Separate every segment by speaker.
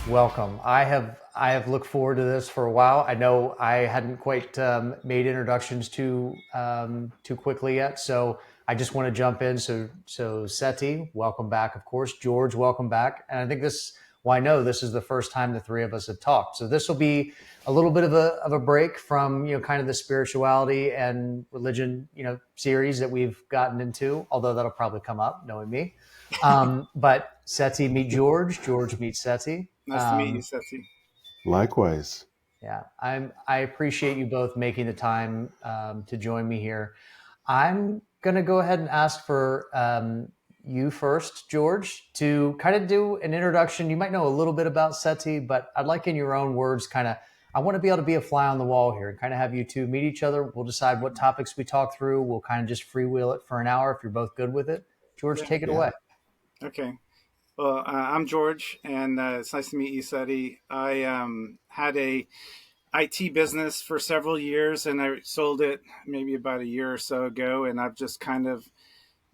Speaker 1: welcome. I have looked forward to this for a while. I know I hadn't quite made introductions too quickly yet, so I just want to jump in. So Seti, welcome back. Of course, George, welcome back. And I think this. Well, I know this is the first time the three of us have talked. So this will be a little bit of a break from kind of the spirituality and religion series that we've gotten into. Although that'll probably come up, knowing me. But Seti meet George. George meet Seti.
Speaker 2: Nice to meet you, Seti.
Speaker 1: Likewise. Yeah, I appreciate you both making the time to join me here. I'm going to go ahead and ask for you first, George, to kind of do an introduction. You might know a little bit about Seti, but I'd like in your own words, I want to be able to be a fly on the wall here and kind of have you two meet each other. We'll decide what topics we talk through. We'll kind of just freewheel it for an hour if you're both good with it. George,
Speaker 2: Yeah.
Speaker 1: take it away.
Speaker 2: Okay. Well, I'm George, and it's nice to meet you, Seti. I had a IT business for several years, and I sold it maybe about a year or so ago, and I've just kind of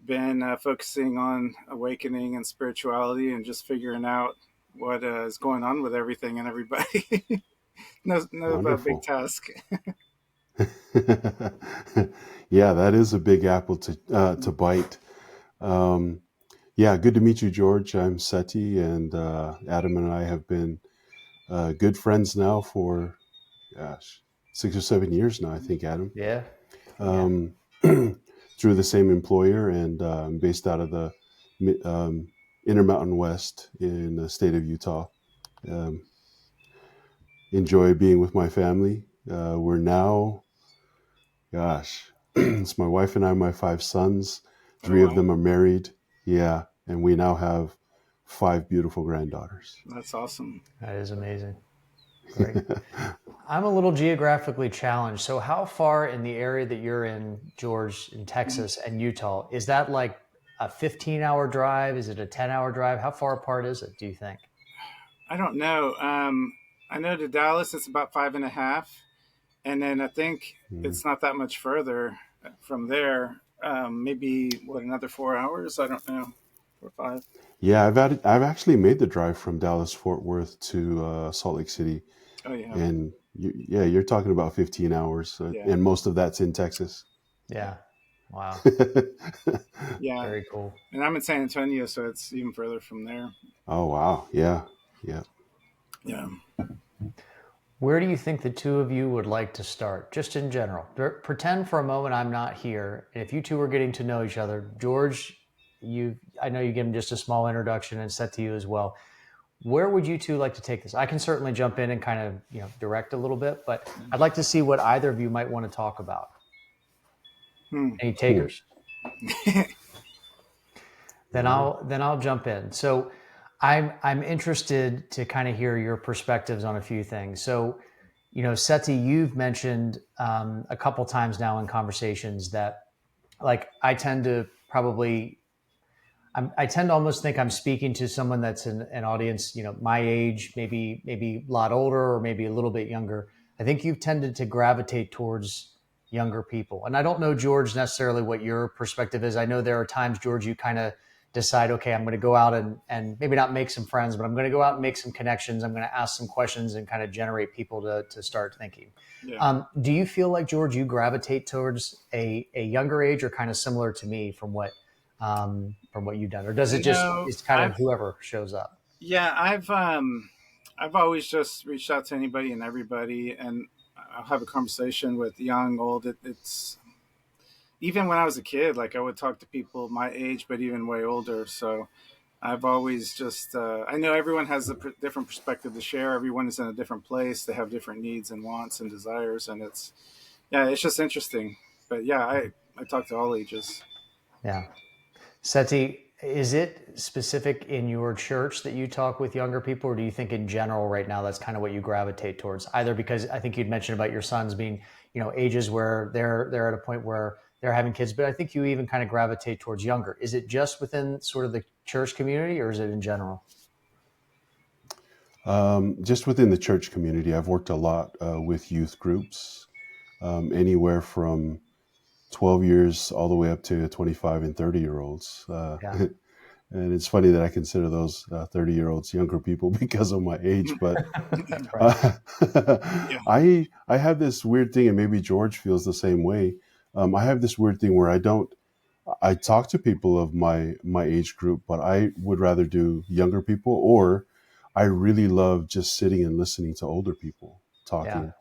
Speaker 2: been focusing on awakening and spirituality and just figuring out what is going on with everything and everybody. No big task.
Speaker 3: Yeah, that is a big apple to bite. Yeah, good to meet you, George. I'm Seti, and Adam and I have been good friends now for, gosh, 6 or 7 years now, I think, Adam.
Speaker 1: Yeah.
Speaker 3: Through the same employer, and based out of the Intermountain West in the state of Utah. Enjoy being with my family. We're now, gosh, it's my wife and I, my 5 sons. 3 of them are married. Yeah. And we now have 5 beautiful granddaughters.
Speaker 2: That's awesome.
Speaker 1: That is amazing. Great. I'm a little geographically challenged. So how far in the area that you're in, George, in Texas and Utah, is that like a 15-hour drive? Is it a 10-hour drive? How far apart is it, do you think?
Speaker 2: I don't know. I know to Dallas it's about 5.5. And then I think it's not that much further from there. Maybe another 4 hours? I don't know. 4 or 5.
Speaker 3: Yeah, I've actually made the drive from Dallas Fort Worth to Salt Lake City.
Speaker 2: Oh yeah.
Speaker 3: And you're talking about 15 hours, and most of that's in Texas.
Speaker 1: Yeah. Wow.
Speaker 2: Yeah.
Speaker 1: Very cool.
Speaker 2: And I'm in San Antonio, so it's even further from there.
Speaker 3: Oh wow. Yeah. Yeah.
Speaker 2: Yeah.
Speaker 1: Where do you think the two of you would like to start, just in general? Pretend for a moment I'm not here. And if you two were getting to know each other, George, I know you gave him just a small introduction and set to you as well. Where would you two like to take this? I can certainly jump in and kind of direct a little bit, but I'd like to see what either of you might want to talk about. Any takers? Then I'll jump in. So I'm interested to kind of hear your perspectives on a few things. So, Seti, you've mentioned a couple times now in conversations that, like, I tend to almost think I'm speaking to someone that's an audience, my age, maybe a lot older or maybe a little bit younger. I think you've tended to gravitate towards younger people. And I don't know, George, necessarily what your perspective is. I know there are times, George, you kind of decide, okay, I'm going to go out and maybe not make some friends, but I'm going to go out and make some connections. I'm going to ask some questions and kind of generate people to start thinking. Yeah. Do you feel like, George, you gravitate towards a younger age, or kind of similar to me from what you've done, or does it just, it's kind of whoever shows up?
Speaker 2: Yeah, I've always just reached out to anybody and everybody, and I'll have a conversation with young, old. It's even when I was a kid, like I would talk to people my age, but even way older. So I've always just, I know everyone has a different perspective to share. Everyone is in a different place. They have different needs and wants and desires. And it's just interesting. But yeah, I talk to all ages.
Speaker 1: Yeah. Seti, is it specific in your church that you talk with younger people, or do you think in general right now that's kind of what you gravitate towards? Either because I think you'd mentioned about your sons being, ages where they're at a point where they're having kids, but I think you even kind of gravitate towards younger. Is it just within sort of the church community, or is it in general?
Speaker 3: Just within the church community. I've worked a lot with youth groups, anywhere from 12 years all the way up to 25 and 30-year-olds. And it's funny that I consider those 30-year-olds younger people because of my age. But
Speaker 1: Right.
Speaker 3: uh,
Speaker 2: Yeah.
Speaker 3: I have this weird thing, and maybe George feels the same way. I have this weird thing where I talk to people of my age group, but I would rather do younger people, or I really love just sitting and listening to older people
Speaker 1: Yeah.
Speaker 3: talking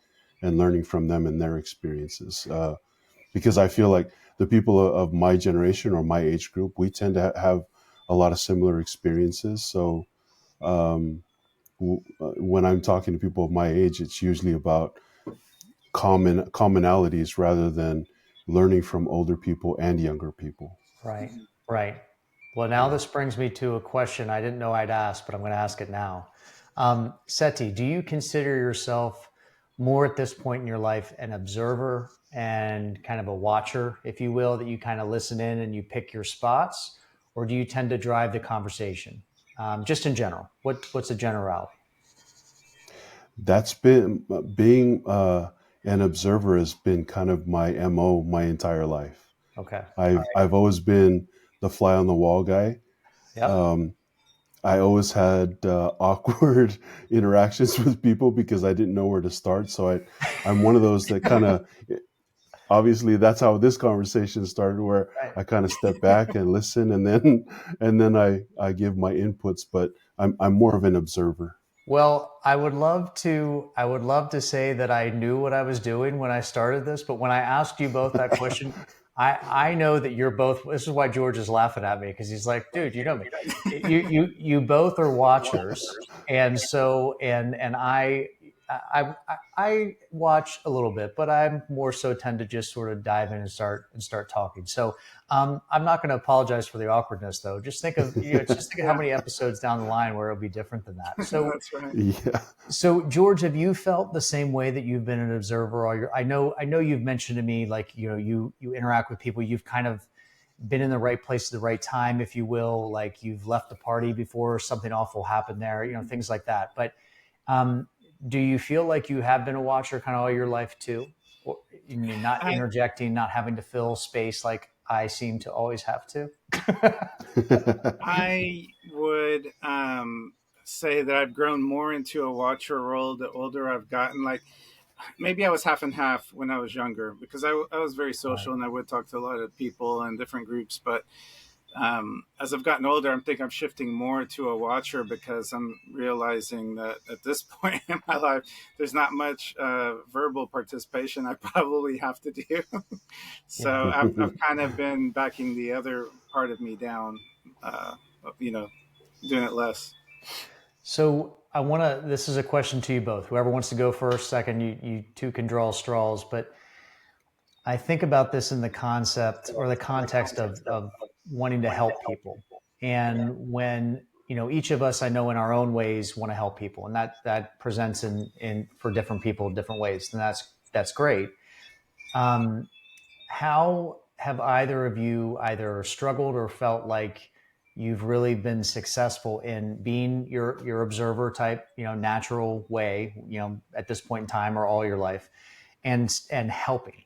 Speaker 3: and learning from them and their experiences. Because I feel like the people of my generation or my age group, we tend to have a lot of similar experiences. So um, when I'm talking to people of my age, it's usually about commonalities rather than learning from older people and younger people.
Speaker 1: Right. Right. Well, now
Speaker 3: Yeah.
Speaker 1: this brings me to a question I didn't know I'd ask, but I'm going to ask it now. Seti, do you consider yourself more at this point in your life an observer and kind of a watcher, if you will, that you kind of listen in and you pick your spots, or do you tend to drive the conversation? Just in general, what's a generality?
Speaker 3: That's been being an observer has been kind of my MO my entire life.
Speaker 1: Okay.
Speaker 3: I've always been the fly on the wall guy.
Speaker 1: Yep.
Speaker 3: Um, I always had awkward interactions with people because I didn't know where to start. So I'm one of those that kind of, obviously that's how this conversation started, where
Speaker 1: Right.
Speaker 3: I kind of step back and listen, and then I give my inputs. But I'm more of an observer.
Speaker 1: Well, I would love to say that I knew what I was doing when I started this, but when I asked you both that question, I know that you're both. This is why George is laughing at me because he's like, "Dude, you know me. You both are watchers, and so and I watch a little bit, but I'm more so tend to just sort of dive in and start talking. So I'm not going to apologize for the awkwardness, though. Just think of how
Speaker 2: Yeah.
Speaker 1: many episodes down the line where it'll be different than that.
Speaker 2: That's right.
Speaker 3: Yeah.
Speaker 1: So George, have you felt the same way that you've been an observer all your? I know you've mentioned to me like you interact with people. You've kind of been in the right place at the right time, if you will. Like you've left the party before something awful happened there. Things like that. But um, do you feel like you have been a watcher kind of all your life too? Or, not
Speaker 2: I
Speaker 1: interjecting, not having to fill space like I seem to always have to.
Speaker 2: I would say that I've grown more into a watcher role the older I've gotten. Like maybe I was half and half when I was younger because I was very
Speaker 1: Right,
Speaker 2: social and I would talk to a lot of people and different groups. But as I've gotten older, I'm shifting more to a watcher because I'm realizing that at this point in my life, there's not much verbal participation I probably have to do. So
Speaker 1: yeah.
Speaker 2: I've kind of been backing the other part of me down, uh, you know, doing it less.
Speaker 1: So I want to. This is a question to you both. Whoever wants to go first, second, you two can draw straws. But I think about this in the concept or the context of wanting to help people, and when each of us, I know in our own ways, want to help people, and that presents in for different people different ways, and that's great. Um, how have either of you either struggled or felt like you've really been successful in being your observer type, natural way, at this point in time or all your life, and helping?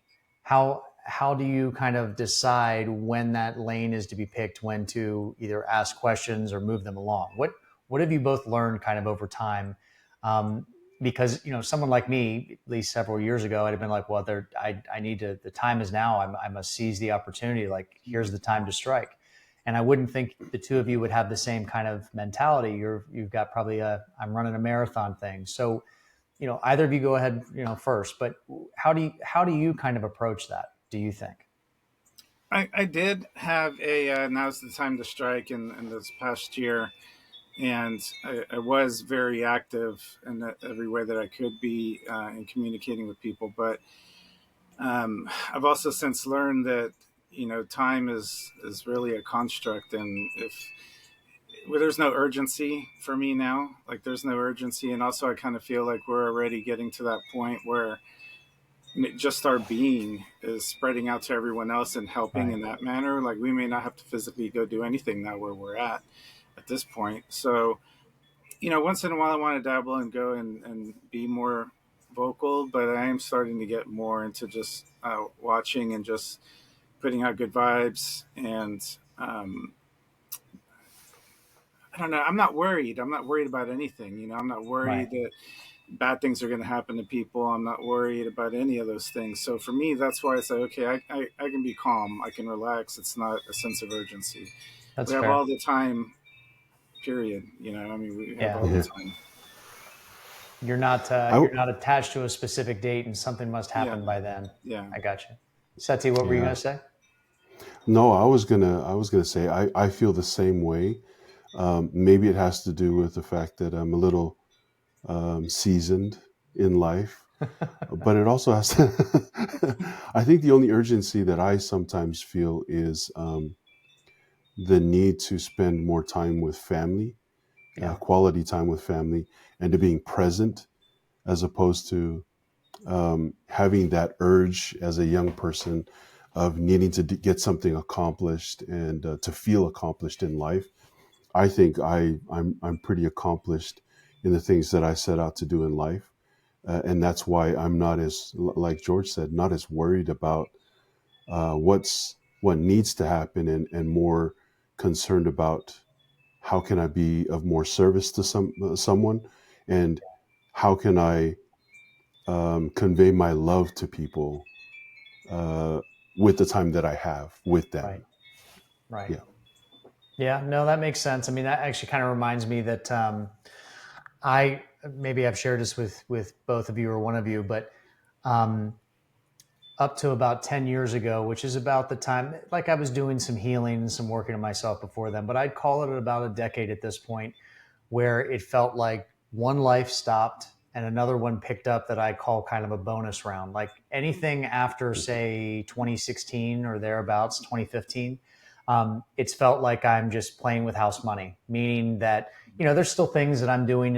Speaker 1: How do you kind of decide when that lane is to be picked, when to either ask questions or move them along? What have you both learned kind of over time? Um, because someone like me, at least several years ago, I'd have been like, well, I need to. The time is now. I must seize the opportunity. Like, here's the time to strike. And I wouldn't think the two of you would have the same kind of mentality. You've got probably I'm running a marathon thing. So either of you go ahead, first. But how do you kind of approach that? Do you think?
Speaker 2: I did have a now's the time to strike in this past year, and I was very active in every way that I could be in communicating with people. But I've also since learned that time is really a construct, and if well, there's no urgency for me now. Like there's no urgency, and also I kind of feel like we're already getting to that point where just our being is spreading out to everyone else and helping
Speaker 1: Right.
Speaker 2: in that manner. Like we may not have to physically go do anything now where we're at this point. So once in a while I want to dabble and go and be more vocal, but I am starting to get more into just watching and just putting out good vibes and I don't know. I'm not worried. I'm not worried about anything. I'm not
Speaker 1: Right.
Speaker 2: worried that bad things are going to happen to people. I'm not worried about any of those things. So for me, that's why I say, okay, I can be calm. I can relax. It's not a sense of urgency.
Speaker 1: That's
Speaker 2: We have
Speaker 1: fair.
Speaker 2: all the time, period. I mean, we have
Speaker 1: Yeah.
Speaker 2: all the
Speaker 3: Yeah.
Speaker 2: time.
Speaker 3: I
Speaker 1: You're not attached to a specific date and something must
Speaker 2: Yeah.
Speaker 1: happen by then.
Speaker 2: Yeah.
Speaker 1: I got you. Seti, what were you
Speaker 3: yeah.
Speaker 1: going to say?
Speaker 3: No, I was gonna say I feel the same way. Maybe it has to do with the fact that I'm a little seasoned in life, but it also has to. I think the only urgency that I sometimes feel is the need to spend more time with family,
Speaker 1: Yeah.
Speaker 3: quality time with family, and to being present as opposed to having that urge as a young person of needing to get something accomplished and to feel accomplished in life. I think I'm pretty accomplished in the things that I set out to do in life, and that's why I'm not as, like George said, not as worried about what needs to happen, and more concerned about how can I be of more service to someone, and how can I convey my love to people uh, with the time that I have with
Speaker 1: Right.
Speaker 3: them.
Speaker 1: Right.
Speaker 3: Yeah.
Speaker 1: Yeah. No, that makes sense. I mean, that actually kind of reminds me that I maybe I've shared this with both of you or one of you, but um, up to about 10 years ago, which is about the time, like I was doing some healing and some working on myself before then, but I'd call it about a decade at this point where it felt like one life stopped and another one picked up that I call kind of a bonus round. Like anything after, say, 2016 or thereabouts, 2015, it's felt like I'm just playing with house money, meaning that, there's still things that I'm doing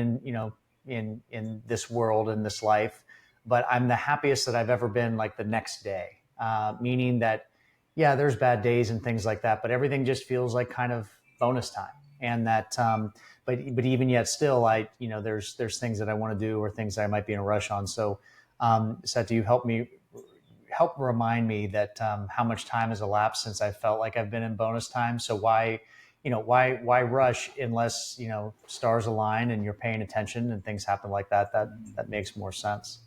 Speaker 1: in this world, in this life, but I'm the happiest that I've ever been like the next day, meaning that, yeah, there's bad days and things like that, but everything just feels like kind of bonus time. And that, but even yet still, there's things that I want to do or things that I might be in a rush on. So, Seth, you help remind me that how much time has elapsed since I felt like I've been in bonus time. So why rush unless stars align and you're paying attention and things happen like that. That makes more sense.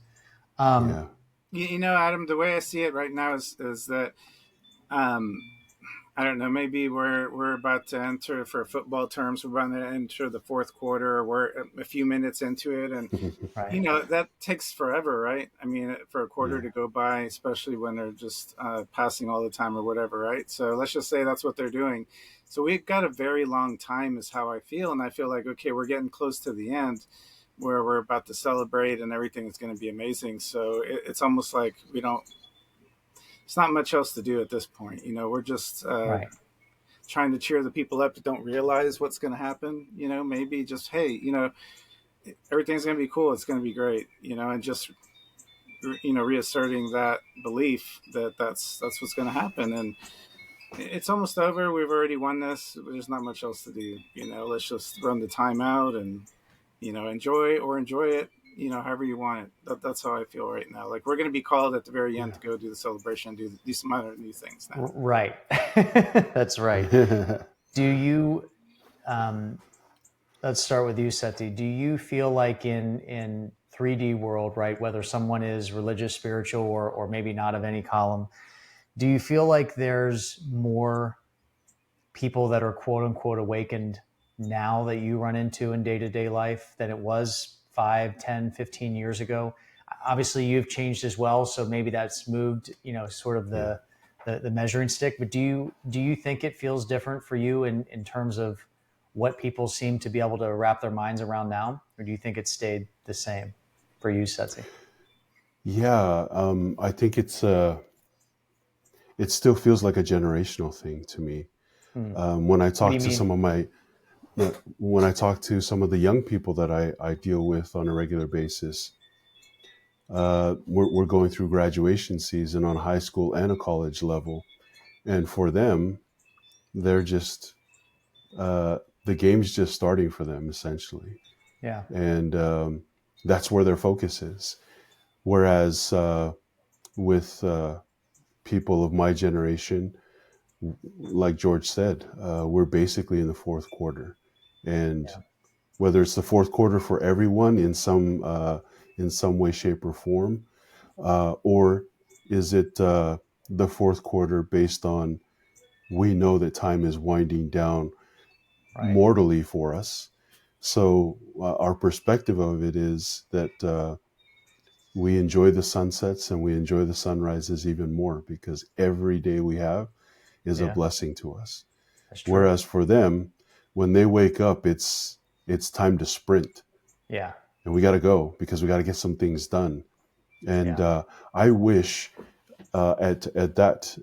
Speaker 1: Um,
Speaker 3: Yeah.
Speaker 2: Adam, the way I see it right now is that um, I don't know. Maybe we're about to enter, for football terms, we're about to enter the fourth quarter. Or we're a few minutes into it, and
Speaker 1: right,
Speaker 2: that takes forever, right? I mean, for a quarter
Speaker 3: Yeah.
Speaker 2: to go by, especially when they're just passing all the time or whatever, right? So let's just say that's what they're doing. So we've got a very long time, is how I feel, and I feel like, okay, we're getting close to the end, where we're about to celebrate and everything is going to be amazing. So it's almost like we don't. It's not much else to do at this point. We're just
Speaker 1: right,
Speaker 2: trying to cheer the people up that don't realize what's going to happen. Maybe just, hey, everything's going to be cool. It's going to be great. And just reasserting that belief that that's what's going to happen. And it's almost over. We've already won this. There's not much else to do. Let's just run the timeout and enjoy it. However you want it. That's how I feel right now. Like, we're going to be called at the very end
Speaker 3: Yeah.
Speaker 2: to go do the celebration, do some other new things now.
Speaker 1: right. That's right. Do you? Um, let's start with you, Seti. Do you feel like in 3D world, right? Whether someone is religious, spiritual, or maybe not of any column, do you feel like there's more people that are quote unquote awakened now that you run into in day-to-day life than it was 5, 10, 15 years ago? Obviously you've changed as well, so maybe that's moved sort of
Speaker 3: Yeah.
Speaker 1: the measuring stick, but do you think it feels different for you in terms of what people seem to be able to wrap their minds around now, or do you think it stayed the same for you, Setzi?
Speaker 3: Yeah. I think it still feels like a generational thing to me.
Speaker 1: Hmm.
Speaker 3: When I
Speaker 1: What do
Speaker 3: talk
Speaker 1: you
Speaker 3: to
Speaker 1: mean?
Speaker 3: when I talk to some of the young people that I deal with on a regular basis, we're going through graduation season on a high school and a college level, and for them, they're just uh, the game's just starting for them essentially,
Speaker 1: Yeah.
Speaker 3: and that's where their focus is. Whereas with people of my generation, like George said, we're basically in the fourth quarter, And
Speaker 1: Yeah.
Speaker 3: whether it's the fourth quarter for everyone in some way, shape, or form, or is it the fourth quarter based on we know that time is winding down
Speaker 1: Right.
Speaker 3: mortally for us. So our perspective of it is that we enjoy the sunsets and we enjoy the sunrises even more because every day we have is a
Speaker 1: Yeah.
Speaker 3: blessing to us.
Speaker 1: That's true.
Speaker 3: Whereas for them, when they wake up, it's time to sprint
Speaker 1: Yeah.
Speaker 3: and we got to go because we got to get some things done. And
Speaker 1: Yeah.
Speaker 3: I wish at that,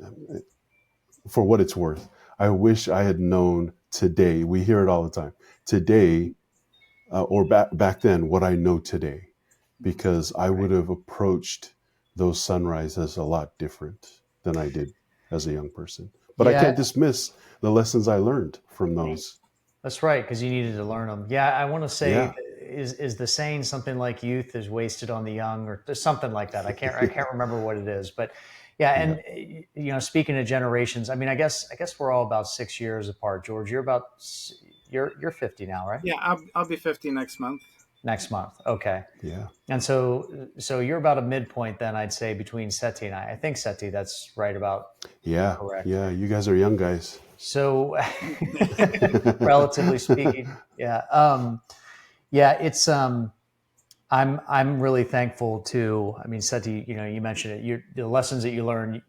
Speaker 3: for what it's worth, I wish I had known today. We hear it all the time. Today, or back then, what I know today, because I would
Speaker 1: Right.
Speaker 3: have approached those sunrises a lot different than I did as a young person. But I
Speaker 1: Yeah.
Speaker 3: can't dismiss the lessons I learned from those.
Speaker 1: That's right, because you needed to learn them. Yeah, I want to say,
Speaker 3: Yeah.
Speaker 1: is the saying something like "youth is wasted on the young" or there's something like that. I can't remember what it is, but yeah.
Speaker 3: Yeah.
Speaker 1: And speaking of generations, I mean, I guess we're all about 6 years apart. George, you're 50 now, right?
Speaker 2: Yeah, I'll be 50 next month.
Speaker 1: Next month, okay.
Speaker 3: Yeah.
Speaker 1: And so you're about a midpoint then, I'd say, between Seti and I. I think Seti, that's right about
Speaker 3: Yeah.
Speaker 1: correct.
Speaker 3: Yeah. You guys are young guys.
Speaker 1: So, relatively speaking, yeah. Yeah, it's I'm really thankful to. I mean, Seti, you mentioned it. The lessons that you learn.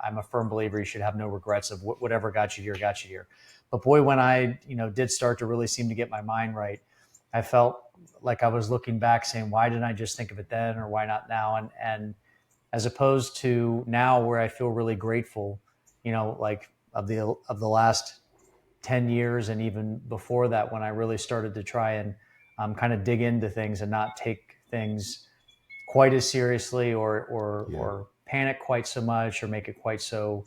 Speaker 1: I'm a firm believer you should have no regrets of whatever got you here, got you here. But boy, when I did start to really seem to get my mind right, I felt like I was looking back, saying, why didn't I just think of it then, or why not now? And as opposed to now, where I feel really grateful, like of the last 10 years and even before that, when I really started to try and kind of dig into things and not take things quite as seriously,
Speaker 3: Yeah.
Speaker 1: or panic quite so much, or make it quite so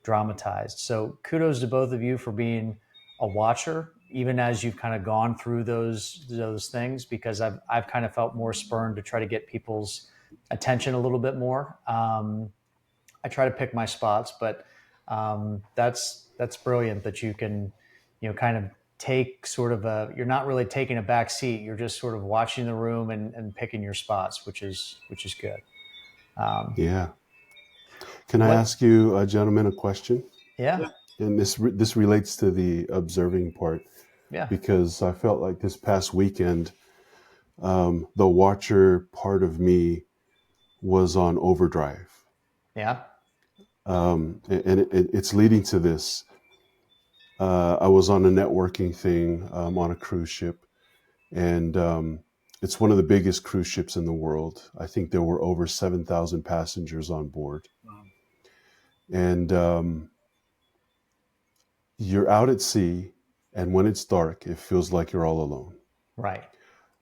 Speaker 1: dramatized. So kudos to both of you for being a watcher, even as you've kind of gone through those things, because I've kind of felt more spurned to try to get people's attention a little bit more. I try to pick my spots, but that's brilliant that you can, kind of take sort of you're not really taking a back seat. You're just sort of watching the room and picking your spots, which is good. Um,
Speaker 3: Yeah. Can I
Speaker 1: what?
Speaker 3: ask you, gentlemen, a question?
Speaker 1: Yeah,
Speaker 2: Yeah.
Speaker 3: And this relates to the observing part
Speaker 1: yeah,
Speaker 3: because I felt like this past weekend, the watcher part of me was on overdrive.
Speaker 1: yeah,
Speaker 3: And it's leading to this. I was on a networking thing on a cruise ship, and it's one of the biggest cruise ships in the world. I think there were over 7,000 passengers on board.
Speaker 2: Um,
Speaker 3: And you're out at sea, and when it's dark, it feels like you're all alone.
Speaker 1: right,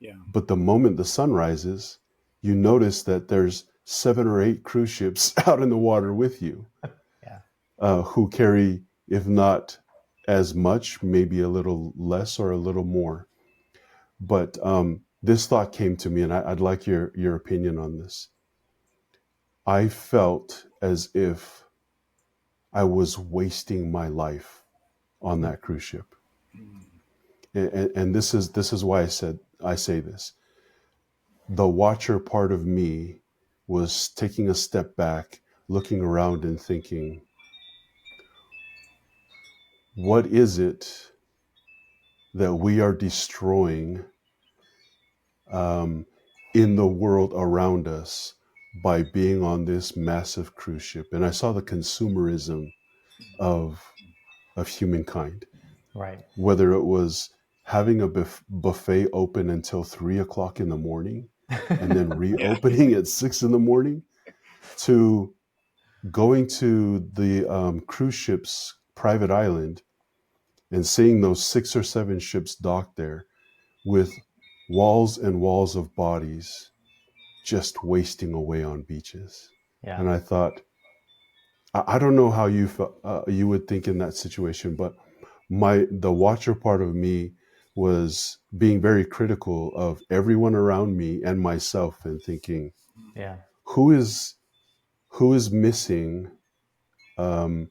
Speaker 2: yeah.
Speaker 3: But the moment the sun rises, you notice that there's 7 or 8 cruise ships out in the water with you,
Speaker 1: yeah,
Speaker 3: who carry, if not as much, maybe a little less or a little more. But this thought came to me, and I'd like your opinion on this. I felt as if I was wasting my life on
Speaker 1: mm,
Speaker 3: that cruise ship,
Speaker 2: Mm.
Speaker 3: and this is why I say this. The watcher part of me was taking a step back, looking around, and thinking, what is it that we are destroying um, in the world around us by being on this massive cruise ship? And I saw the consumerism of humankind,
Speaker 1: right,
Speaker 3: whether it was having a buffet open until 3 o'clock in the morning and then
Speaker 2: Yeah.
Speaker 3: reopening at 6 in the morning, to going to the cruise ship's private island and seeing those 6 or 7 ships docked there with walls and walls of bodies just wasting away on beaches.
Speaker 1: yeah,
Speaker 3: And I thought, I don't know how you would think in that situation, but the watcher part of me was being very critical of everyone around me and myself, and thinking,
Speaker 1: yeah,
Speaker 3: who is who is missing um,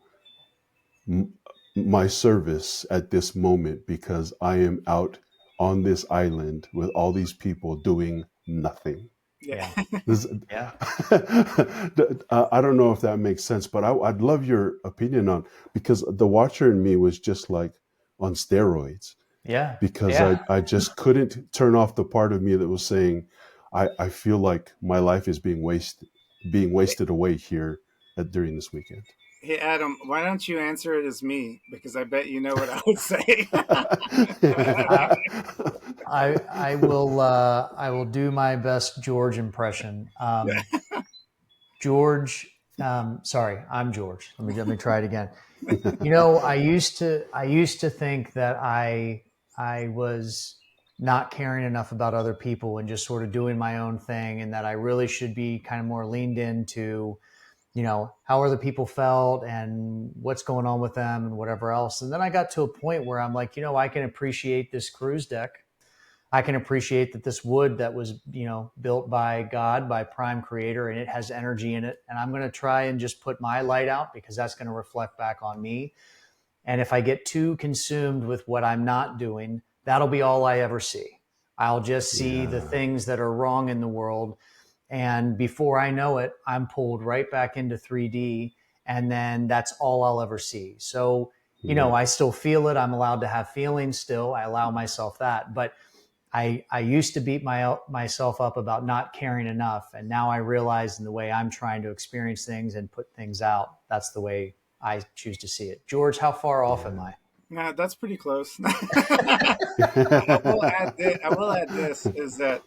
Speaker 3: my service at this moment because I am out on this island with all these people doing nothing.
Speaker 2: Yeah.
Speaker 1: Yeah.
Speaker 3: This,
Speaker 1: Yeah.
Speaker 3: I don't know if that makes sense, but I'd love your opinion on, because the watcher in me was just like on steroids,
Speaker 1: Yeah.
Speaker 3: because
Speaker 1: Yeah.
Speaker 3: I just couldn't turn off the part of me that was saying, I feel like my life is being wasted away here during this weekend.
Speaker 2: Hey, Adam, why don't you answer it as me? Because I bet you know what I would say.
Speaker 1: I, I will do my best George impression. George, sorry, I'm George. Let me try it again. You know, I used to think that I was not caring enough about other people and just sort of doing my own thing, and that I really should be kind of more leaned into, how other people felt and what's going on with them and whatever else. And then I got to a point where I'm like, I can appreciate this cruise deck. I can appreciate that this wood that was, built by God, by Prime Creator, and it has energy in it. And I'm going to try and just put my light out, because that's going to reflect back on me. And if I get too consumed with what I'm not doing, that'll be all I ever see. I'll just see the
Speaker 3: Yeah.
Speaker 1: things that are wrong in the world. And before I know it, I'm pulled right back into 3D. And then that's all I'll ever see. So,
Speaker 3: Yeah.
Speaker 1: I still feel it. I'm allowed to have feelings still. I allow myself that. But I used to beat myself up about not caring enough. And now I realize, in the way I'm trying to experience things and put things out, that's the way I choose to see it. George, how far off am
Speaker 3: Yeah.
Speaker 1: I?
Speaker 2: Nah, that's pretty close. I will add this is that,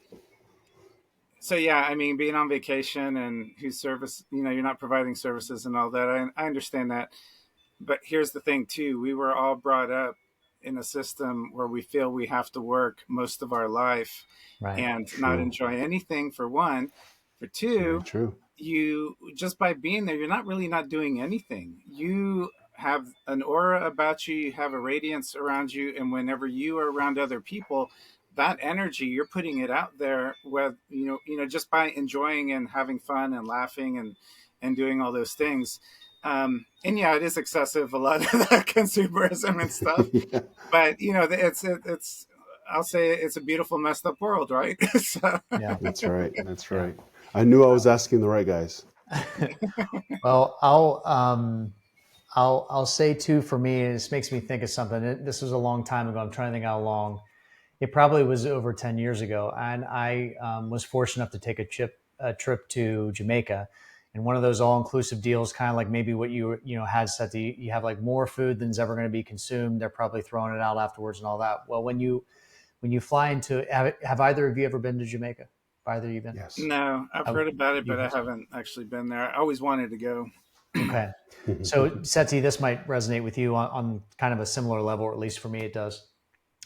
Speaker 2: so yeah, I mean, being on vacation and whose service, you're not providing services and all that. I understand that. But here's the thing too, we were all brought up in a system where we feel we have to work most of our life
Speaker 1: Right.
Speaker 2: and not
Speaker 3: True.
Speaker 2: enjoy anything, for one. For
Speaker 3: Very
Speaker 2: two,
Speaker 3: true.
Speaker 2: you, just by being there, you're not really not doing anything. You have an aura about you, you have a radiance around you, and whenever you are around other people, that energy, you're putting it out there with, just by enjoying and having fun and laughing and doing all those things. And yeah, it is excessive, a lot of that consumerism and stuff,
Speaker 3: Yeah.
Speaker 2: but it's I'll say it's a beautiful messed up world, right? So
Speaker 1: Yeah.
Speaker 3: That's right. That's
Speaker 1: Yeah.
Speaker 3: right. I knew I was asking the right guys.
Speaker 1: Well, I'll say too, for me, this makes me think of something. This was a long time ago. I'm trying to think how long. It probably was over 10 years ago. And I was fortunate enough to take a trip to Jamaica. And one of those all-inclusive deals, kind of like maybe what you had set. You have like more food than's ever going to be consumed. They're probably throwing it out afterwards and all that. Well, when you fly into, have either of you ever been to Jamaica? Have either of you been?
Speaker 3: Yes.
Speaker 2: no, I've
Speaker 1: Oh,
Speaker 2: heard about it, but
Speaker 1: you
Speaker 2: I haven't actually been there. I always wanted to go.
Speaker 1: okay? So, Seti, this might resonate with you on kind of a similar level, or at least for me, it does.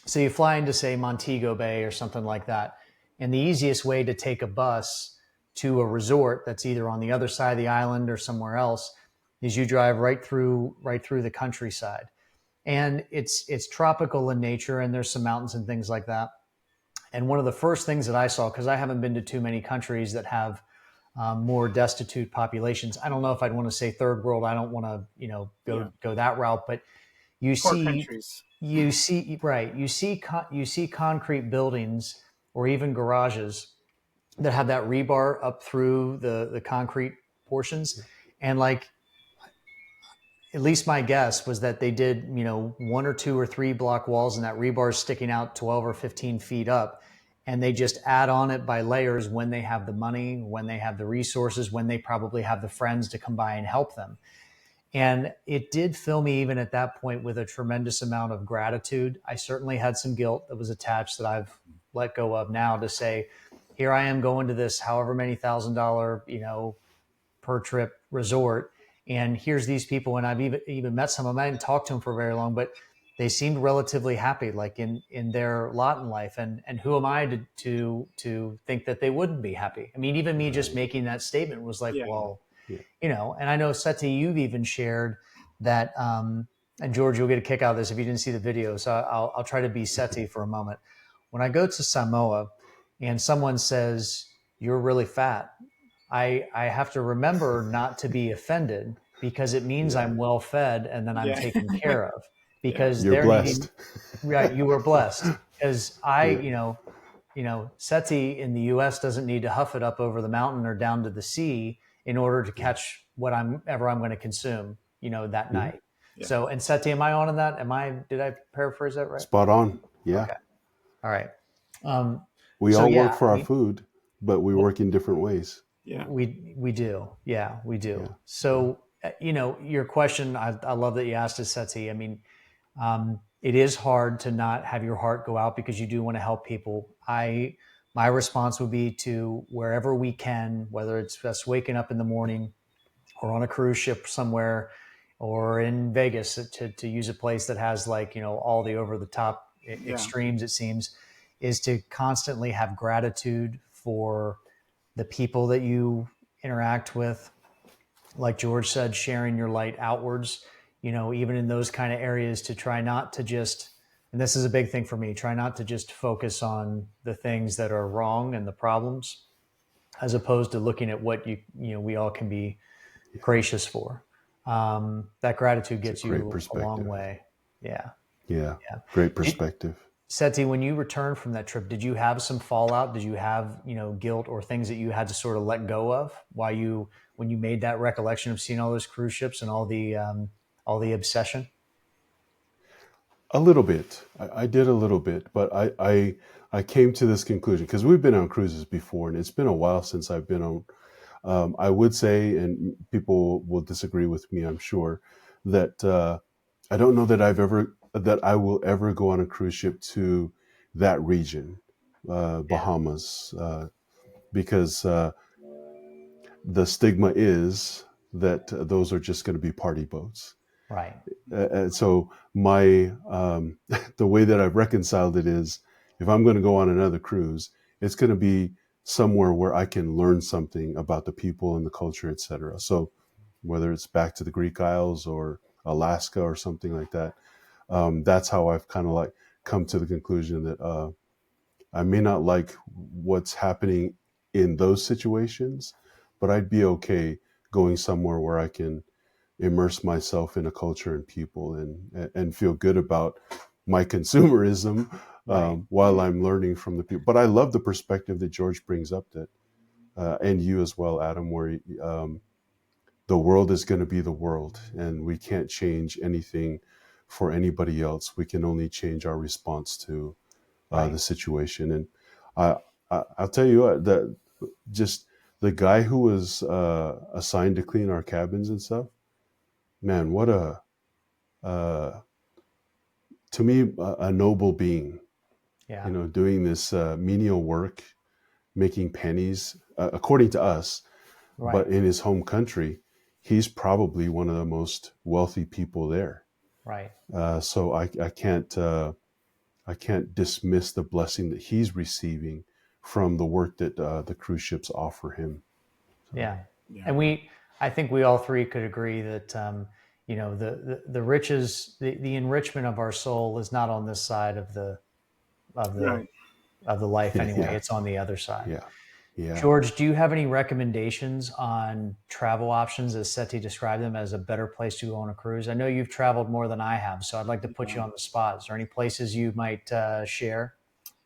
Speaker 1: So you fly into, say, Montego Bay or something like that, and the easiest way to take a bus to a resort that's either on the other side of the island or somewhere else is you drive right through the countryside, and it's tropical in nature, and there's some mountains and things like that. And one of the first things that I saw, because I haven't been to too many countries that have more destitute populations. I don't know if I'd want to say third world. I don't want to,
Speaker 2: Yeah,
Speaker 1: go that route. But you
Speaker 2: poor
Speaker 1: see,
Speaker 2: countries.
Speaker 1: you see, right? You see concrete buildings or even garages that have that rebar up through the concrete portions, and like, at least my guess was that they did, one or two or three block walls, and that rebar is sticking out 12 or 15 feet up. And they just add on it by layers when they have the money, when they have the resources, when they probably have the friends to come by and help them. And it did fill me, even at that point, with a tremendous amount of gratitude. I certainly had some guilt that was attached that I've let go of now, to say, here I am going to this however many $1,000, per trip resort. And here's these people, and I've even met some of them. I didn't talk to them for very long, but they seemed relatively happy, like in their lot in life. And who am I to think that they wouldn't be happy? I mean, even me just
Speaker 3: Right.
Speaker 1: making that statement was like,
Speaker 2: Yeah,
Speaker 1: well,
Speaker 3: Yeah.
Speaker 1: And I know, Seti, you've even shared that, and George, you'll get a kick out of this if you didn't see the video. So I'll try to be Seti for a moment. When I go to Samoa and someone says, you're really fat, I have to remember not to be offended, because it means
Speaker 3: Yeah.
Speaker 1: I'm well fed and then I'm
Speaker 2: yeah,
Speaker 1: taken care of.
Speaker 2: Yeah.
Speaker 1: because
Speaker 3: You're
Speaker 1: they're needing.
Speaker 3: blessed.
Speaker 1: Right, you were blessed because
Speaker 3: Yeah.
Speaker 1: Seti in the U.S. doesn't need to huff it up over the mountain or down to the sea in order to
Speaker 3: Yeah.
Speaker 1: catch I'm going to consume, that
Speaker 3: Mhm.
Speaker 1: night.
Speaker 2: Yeah.
Speaker 1: So, and Seti, am I on in that? Did I paraphrase that right?
Speaker 3: Spot on. Yeah.
Speaker 1: Okay. All right. Um,
Speaker 3: We
Speaker 1: so
Speaker 3: all
Speaker 1: yeah,
Speaker 3: work for
Speaker 1: I
Speaker 3: our
Speaker 1: mean,
Speaker 3: food, but we work in different ways.
Speaker 2: Yeah.
Speaker 1: we do. Yeah, we do.
Speaker 3: Yeah. Yeah.
Speaker 1: So, your question, I love that you asked us, Seti. I mean, it is hard to not have your heart go out because you do want to help people. My response would be to wherever we can, whether it's us waking up in the morning or on a cruise ship somewhere or in Vegas to use a place that has like, all the over the top
Speaker 2: Yeah.
Speaker 1: extremes, it seems, is to constantly have gratitude for the people that you interact with, like George said, sharing your light outwards, even in those kind of areas, to try not to just, and this is a big thing for me, try not to just focus on the things that are wrong and the problems, as opposed to looking at what we all can be
Speaker 3: Yeah.
Speaker 1: gracious for. That gratitude
Speaker 3: It's a
Speaker 1: gets
Speaker 3: great
Speaker 1: you a long
Speaker 3: perspective.
Speaker 1: way. Yeah.
Speaker 3: Yeah.
Speaker 1: Yeah.
Speaker 3: Great
Speaker 1: Did,
Speaker 3: perspective.
Speaker 1: Seti, when you returned from that trip, did you have some fallout? Did you have, guilt or things that you had to sort of let go of when you made that recollection of seeing all those cruise ships and all the obsession?
Speaker 3: A little bit. I did a little bit, but I came to this conclusion because we've been on cruises before, and it's been a while since I've been on. I would say, and people will disagree with me, I'm sure, that I don't know that I will ever go on a cruise ship to that region,
Speaker 1: Yeah.
Speaker 3: Bahamas, because the stigma is that those are just going to be party boats.
Speaker 1: Right.
Speaker 3: And so my the way that I've reconciled it is, if I'm going to go on another cruise, it's going to be somewhere where I can learn something about the people and the culture, etc. So whether it's back to the Greek Isles or Alaska or something like that, that's how I've kind of like come to the conclusion that I may not like what's happening in those situations, but I'd be okay going somewhere where I can immerse myself in a culture and people and feel good about my consumerism
Speaker 1: Right.
Speaker 3: while I'm learning from the people. But I love the perspective that George brings up, that and you as well, Adam, where the world is going to be the world, and we can't change anything for anybody else. We can only change our response to
Speaker 1: Right.
Speaker 3: the situation. And I, I'll tell you what, that just the guy who was assigned to clean our cabins and stuff, man, what a uh, to me a noble being,
Speaker 1: Yeah.
Speaker 3: doing this menial work, making pennies, according to us,
Speaker 1: Right.
Speaker 3: but in his home country, he's probably one of the most wealthy people there.
Speaker 1: Right.
Speaker 3: So I can't dismiss the blessing that he's receiving from the work that the cruise ships offer him. So
Speaker 1: Yeah.
Speaker 2: Yeah.
Speaker 1: And I think we all three could agree that, the riches, the enrichment of our soul is not on this side of the,
Speaker 2: Right.
Speaker 1: of the life anyway.
Speaker 3: yeah,
Speaker 1: It's on the other side.
Speaker 3: yeah, yeah.
Speaker 1: George, do you have any recommendations on travel options as Seti described them as a better place to go on a cruise? I know you've traveled more than I have, so I'd like to put you
Speaker 2: Yeah.
Speaker 1: on the spot. Is there any places you might share?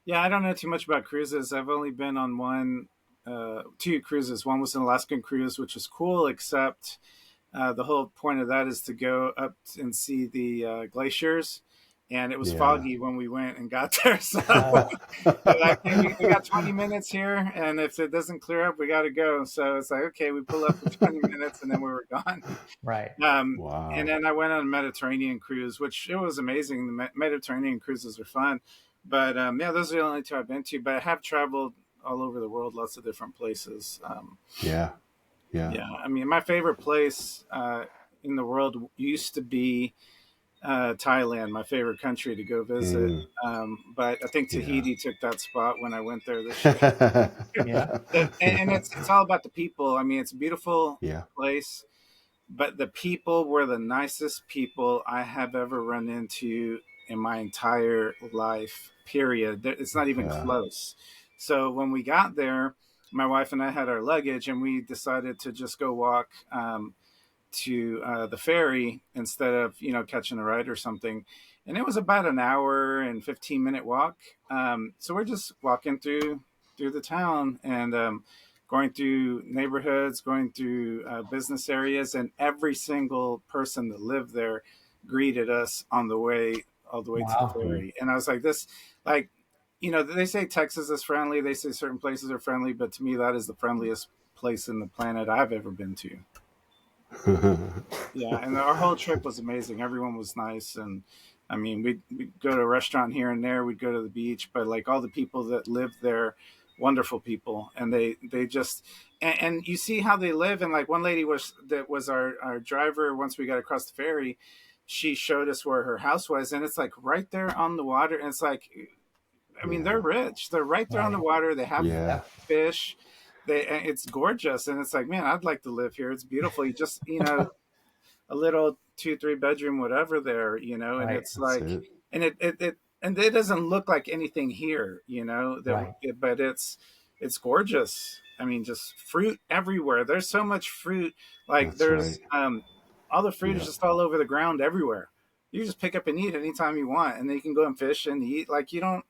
Speaker 2: Yeah, I don't know too much about cruises. I've only been on two cruises. One was an Alaskan cruise, which was cool, except the whole point of that is to go up and see the glaciers. And it was
Speaker 3: Yeah.
Speaker 2: foggy when we went and got there. So
Speaker 1: Oh,
Speaker 2: they're like, hey, we got 20 minutes here. And if it doesn't clear up, we got to go. So it's like, okay, we pull up for 20 minutes and then we were gone.
Speaker 1: right.
Speaker 2: And
Speaker 3: Wow.
Speaker 2: then I went on a Mediterranean cruise, which it was amazing. The Mediterranean cruises are fun. But yeah, those are the only two I've been to. But I have traveled all over the world, lots of different places.
Speaker 3: Yeah. Yeah.
Speaker 2: Yeah, I mean, my favorite place in the world used to be Thailand, my favorite country to go visit.
Speaker 3: Mm,
Speaker 2: But I think
Speaker 3: yeah.
Speaker 2: Tahiti took that spot when I went there this year.
Speaker 1: Yeah.
Speaker 2: And it's all about the people. I mean, it's a beautiful
Speaker 3: yeah.
Speaker 2: place, but the people were the nicest people I have ever run into in my entire life. Period. It's not even
Speaker 3: Yeah.
Speaker 2: close. So when we got there, my wife and I had our luggage, and we decided to just go walk. to the ferry instead of catching a ride or something, and it was about an hour and 15-minute walk. So we're just walking through the town and going through neighborhoods, going through business areas, and every single person that lived there greeted us on the way all the way to the
Speaker 1: Wow.
Speaker 3: Mm.
Speaker 2: ferry. And I was like, this, like, they say Texas is friendly. They say certain places are friendly, but to me, that is the friendliest place in the planet I've ever been to. Yeah, and our whole trip was amazing. Everyone was nice, and I mean, we'd go to a restaurant here and there. We'd go to the beach, but like all the people that lived there, wonderful people, and they just and you see how they live. And like one lady was our driver. Once we got across the ferry, she showed us where her house was, and it's like right there on the water. And it's like, I mean, they're
Speaker 3: Yeah.
Speaker 2: rich. They're right there on the
Speaker 1: Right.
Speaker 2: water. They have
Speaker 3: Yeah.
Speaker 1: Yep.
Speaker 2: fish. It's gorgeous, and it's like, man, I'd like to live here. It's beautiful. You just a little 2 3 bedroom whatever there, and
Speaker 1: Right.
Speaker 2: it's
Speaker 3: That's
Speaker 2: like,
Speaker 3: it.
Speaker 2: and it doesn't look like anything here,
Speaker 1: Right.
Speaker 2: but it's gorgeous. I mean, just fruit everywhere. There's so much fruit. Like
Speaker 3: That's right.
Speaker 2: there's all the fruit is
Speaker 3: Yeah.
Speaker 2: just all over the ground everywhere. You just pick up and eat anytime you want, and then you can go and fish and eat. Like you don't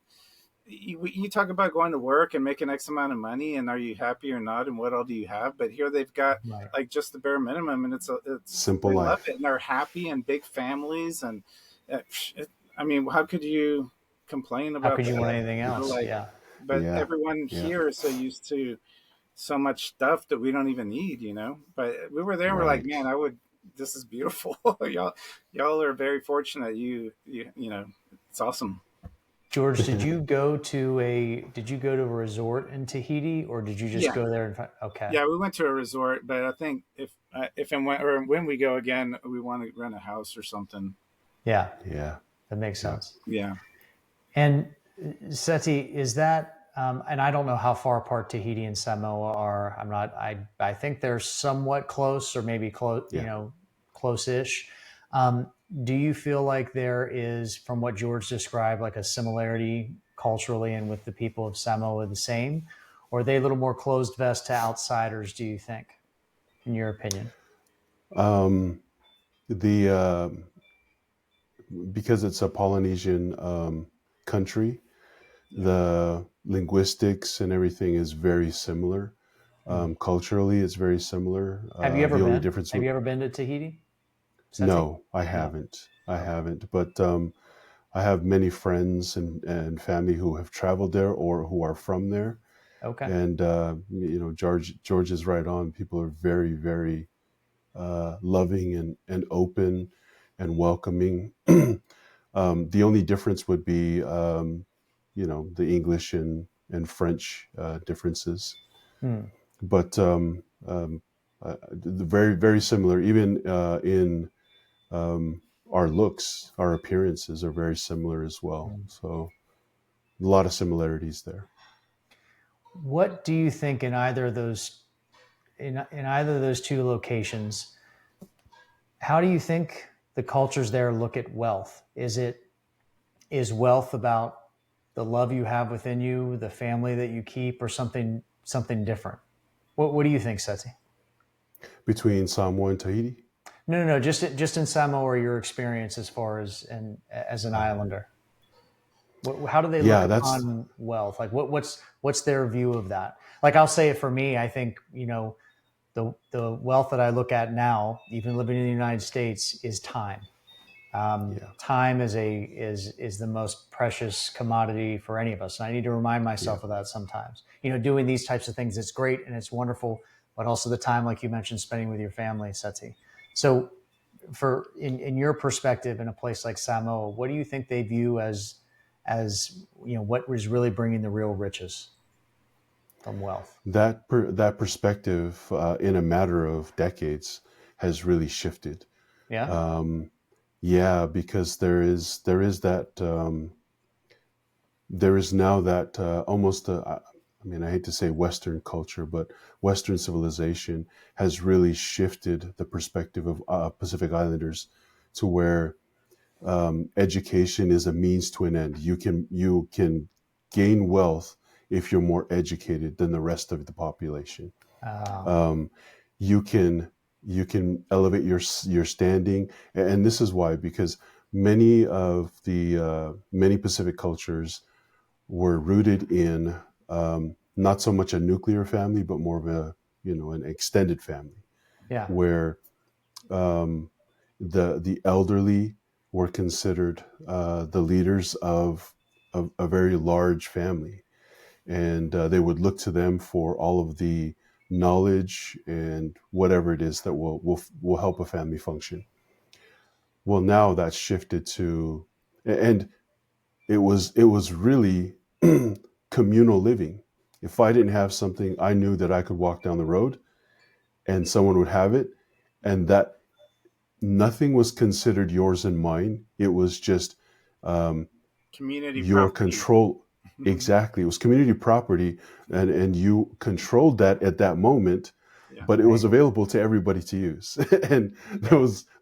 Speaker 2: you talk about going to work and making X amount of money, and are you happy or not, and what all do you have? But here they've got
Speaker 1: Right.
Speaker 2: like just the bare minimum, and it's
Speaker 3: Simple
Speaker 2: they love
Speaker 3: life.
Speaker 2: it, and they're happy and big families, and it, I mean, how could you complain
Speaker 1: How
Speaker 2: about
Speaker 1: could you want
Speaker 2: that?
Speaker 1: anything else?
Speaker 2: Like,
Speaker 1: Yeah.
Speaker 2: but
Speaker 3: Yeah.
Speaker 2: everyone
Speaker 3: Yeah.
Speaker 2: here is so used to so much stuff that we don't even need, But we were there, and we're like,
Speaker 3: Right.
Speaker 2: man, I would. This is beautiful. Y'all are very fortunate. It's awesome.
Speaker 1: George, did you go to a resort in Tahiti, or did you just
Speaker 2: Yeah.
Speaker 1: go there okay.
Speaker 2: Yeah, we went to a resort, but I think if and when we go again, we want to rent a house or something.
Speaker 1: Yeah,
Speaker 3: Yeah.
Speaker 1: that makes
Speaker 3: Yeah.
Speaker 1: sense.
Speaker 2: Yeah,
Speaker 1: And Seti, is that and I don't know how far apart Tahiti and Samoa are. I'm not I think they're somewhat close, or maybe close,
Speaker 3: Yeah.
Speaker 1: close-ish. Um, do you feel like there is, from what George described, like a similarity culturally and with the people of Samoa the same? Or are they a little more closed vest to outsiders, do you think, in your opinion?
Speaker 3: Um, the because it's a Polynesian country,
Speaker 2: yeah,
Speaker 3: the linguistics and everything is very similar.
Speaker 1: Hmm.
Speaker 3: Culturally, it's very similar.
Speaker 1: Have you ever
Speaker 3: The only
Speaker 1: been?
Speaker 3: difference
Speaker 1: Have
Speaker 3: would
Speaker 1: you ever been to Tahiti, Seti?
Speaker 3: no, I
Speaker 1: No.
Speaker 3: haven't. I
Speaker 1: Okay.
Speaker 3: haven't. But I have many friends and family who have traveled there or who are from there.
Speaker 1: Okay.
Speaker 3: And George is right on. People are very, very loving and open and welcoming. The only difference would be, the English and French differences,
Speaker 1: Hmm.
Speaker 3: but very, very similar. Even in our looks, our appearances are very similar as well.
Speaker 1: Hmm.
Speaker 3: So a lot of similarities there.
Speaker 1: What do you think in either of those in either of those two locations? How do you think the cultures there look at wealth? Is wealth about the love you have within you, the family that you keep, or something different? What do you think, Seti?
Speaker 3: Between Samoa and Tahiti.
Speaker 1: No, no, no. Just in Samoa, or your experience as far as an
Speaker 3: Uh,
Speaker 1: islander. How do they look
Speaker 3: yeah, that's
Speaker 1: upon wealth? Like what's their view of that? Like I'll say it for me. I think the wealth that I look at now, even living in the United States, is time.
Speaker 3: yeah,
Speaker 1: Time is the most precious commodity for any of us, and I need to remind
Speaker 3: yeah.
Speaker 1: myself of that sometimes. Doing these types of things, it's great and it's wonderful, but also the time, like you mentioned, spending with your family, Seti. So, in your perspective, in a place like Samoa, what do you think they view as what was really bringing the real riches from wealth?
Speaker 3: That perspective in a matter of decades has really shifted.
Speaker 1: Yeah.
Speaker 3: Um, yeah, because there is that there is now that almost I mean, I hate to say Western culture, but Western civilization has really shifted the perspective of Pacific Islanders to where education is a means to an end. You can gain wealth if you're more educated than the rest of the population.
Speaker 1: Uh,
Speaker 3: Um, you can. You can elevate your standing, and this is why, because many Pacific cultures were rooted in not so much a nuclear family, but more of a an extended family
Speaker 1: Yeah.
Speaker 3: where um, the elderly were considered the leaders of a very large family, and they would look to them for all of the knowledge and whatever it is that will help a family function. Well, now that's shifted to, and it was really communal living. If I didn't have something, I knew that I could walk down the road and someone would have it, and that nothing was considered yours and mine. It was just um,
Speaker 2: Community
Speaker 3: your
Speaker 2: property.
Speaker 3: control. Exactly, it was community property, and you controlled that at that moment,
Speaker 2: Yeah.
Speaker 3: but it
Speaker 1: Right.
Speaker 3: was available to everybody to use. And
Speaker 1: Yeah.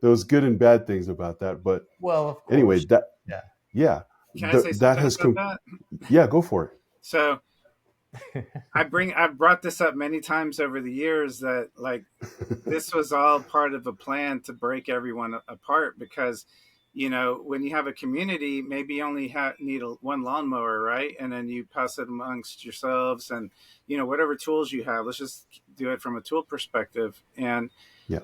Speaker 3: there was good and bad things about that. But
Speaker 1: Well, of
Speaker 3: anyway,
Speaker 1: course.
Speaker 3: that
Speaker 1: Yeah.
Speaker 3: yeah,
Speaker 2: Can I say
Speaker 3: that
Speaker 2: something
Speaker 3: has
Speaker 2: about that?
Speaker 3: yeah, go for it.
Speaker 2: So I've brought this up many times over the years that like this was all part of a plan to break everyone apart because when you have a community, maybe you only need one lawnmower, right? And then you pass it amongst yourselves, and whatever tools you have, let's just do it from a tool perspective. And
Speaker 3: Yeah,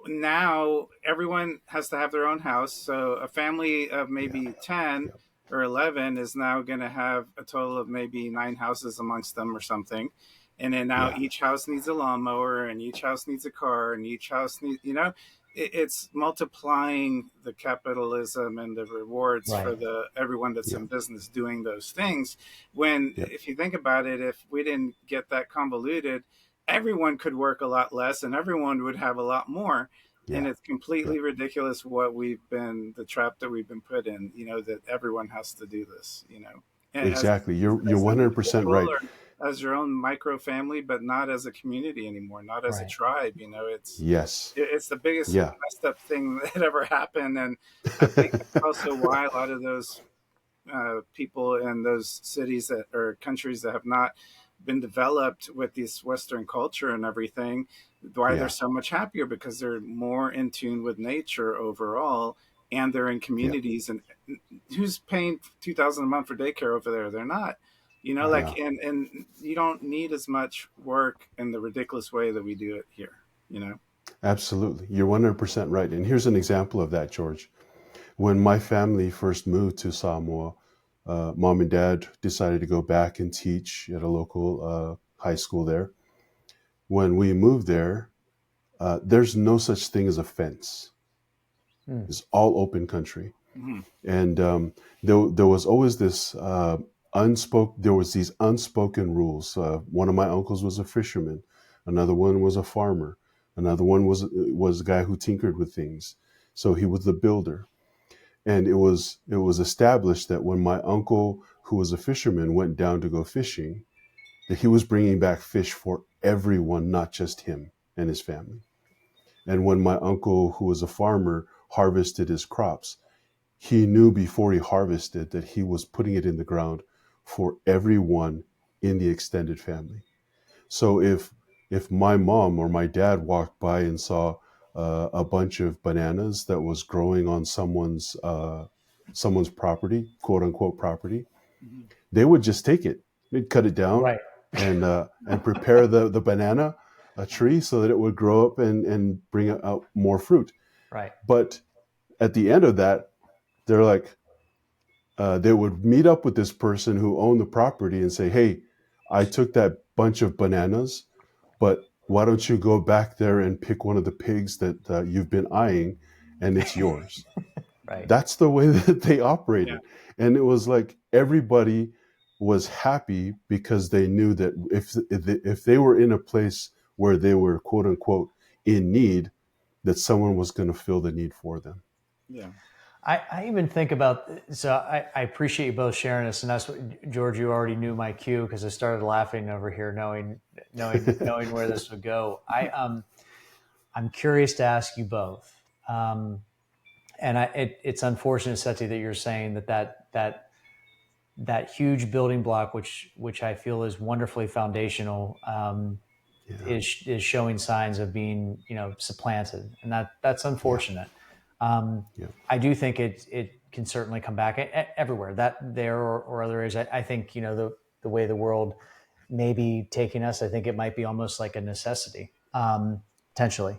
Speaker 2: now everyone has to have their own house. So a family of
Speaker 3: yeah,
Speaker 2: maybe 10
Speaker 3: yeah,
Speaker 2: or 11 is now going to have a total of maybe 9 houses amongst them or something. And then now
Speaker 3: yeah,
Speaker 2: each house needs a lawnmower, and each house needs a car, and each house needs, it's multiplying the capitalism and the rewards
Speaker 1: Right.
Speaker 2: for the everyone that's
Speaker 3: yeah,
Speaker 2: in business doing those things. When,
Speaker 3: yeah,
Speaker 2: if you think about it, if we didn't get that convoluted, everyone could work a lot less and everyone would have a lot more. And
Speaker 3: yeah,
Speaker 2: it's
Speaker 3: yeah.
Speaker 2: completely ridiculous what the trap that we've been put in, that everyone has to do this, and
Speaker 3: Exactly. You're
Speaker 2: as an
Speaker 3: 100%
Speaker 2: individual
Speaker 3: right.
Speaker 2: or as your own micro family, but not as a community anymore, not as a
Speaker 1: Right.
Speaker 2: tribe.
Speaker 3: Yes.
Speaker 2: It's the biggest
Speaker 3: Yeah.
Speaker 2: messed up thing that ever happened. And I think that's also why a lot of those people in those cities that or countries that have not been developed with this Western culture and everything, why they're
Speaker 3: Yeah.
Speaker 2: so much happier because they're more in tune with nature overall, and they're in
Speaker 3: Yeah.
Speaker 2: communities. And who's paying 2,000 a month for daycare over there? They're not.
Speaker 1: Right.
Speaker 3: Yeah.
Speaker 2: And you don't need as much work in the ridiculous way that we do it here. You know.
Speaker 3: Absolutely. You're 100% right. And here's an example of that, George. When my family first moved to Samoa, mom and dad decided to go back and teach at a local high school there. When we moved there, there's no such thing as a fence.
Speaker 1: Mm.
Speaker 3: It's all open country.
Speaker 2: Mhm.
Speaker 3: And there was always this unspoken. There was these unspoken rules. One of my uncles was a fisherman, another one was a farmer, another one was a guy who tinkered with things. So he was the builder, and it was established that when my uncle, who was a fisherman, went down to go fishing, that he was bringing back fish for everyone, not just him and his family. And when my uncle, who was a farmer, harvested his crops, he knew before he harvested that he was putting it in the ground for everyone in the extended family. So if my mom or my dad walked by and saw a bunch of bananas that was growing on someone's property, quote unquote property,
Speaker 2: Mhm.
Speaker 3: they would just take it. They'd cut it down
Speaker 1: Right.
Speaker 3: and prepare the banana a tree so that it would grow up and bring out more fruit.
Speaker 1: Right.
Speaker 3: But at the end of that, they're like, they would meet up with this person who owned the property and say, "Hey, I took that bunch of bananas, but why don't you go back there and pick one of the pigs that you've been eyeing, and it's yours?"
Speaker 1: Right.
Speaker 3: That's the way that they
Speaker 2: Yeah.
Speaker 3: operated, and it was like everybody was happy because they knew that if they were in a place where they were quote unquote in need, that someone was going to fill the need for them.
Speaker 2: Yeah.
Speaker 1: I even think about, so I appreciate you both sharing this, and that's what, George, you already knew my cue because I started laughing over here, knowing where this would go. I'm curious to ask you both, and it's unfortunate, Seti, that you're saying that huge building block, which I feel is wonderfully foundational,
Speaker 3: Yeah.
Speaker 1: is showing signs of being, supplanted, and that's
Speaker 3: Yeah.
Speaker 1: unfortunate. Um,
Speaker 3: Yeah.
Speaker 1: I do think it can certainly come back everywhere, that there or other areas. I think the way the world may be taking us, I think it might be almost like a necessity, potentially.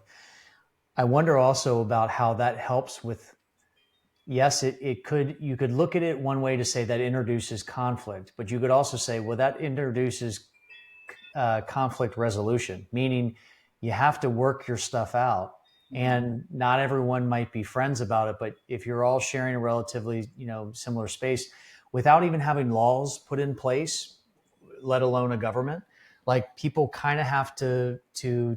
Speaker 1: I wonder also about how that helps with. Yes, it could. You could look at it one way to say that introduces conflict, but you could also say, well, that introduces conflict resolution, meaning you have to work your stuff out.
Speaker 2: Mhm.
Speaker 1: And not everyone might be friends about it, but if you're all sharing a relatively, similar space, without even having laws put in place, let alone a government, like people kind of have to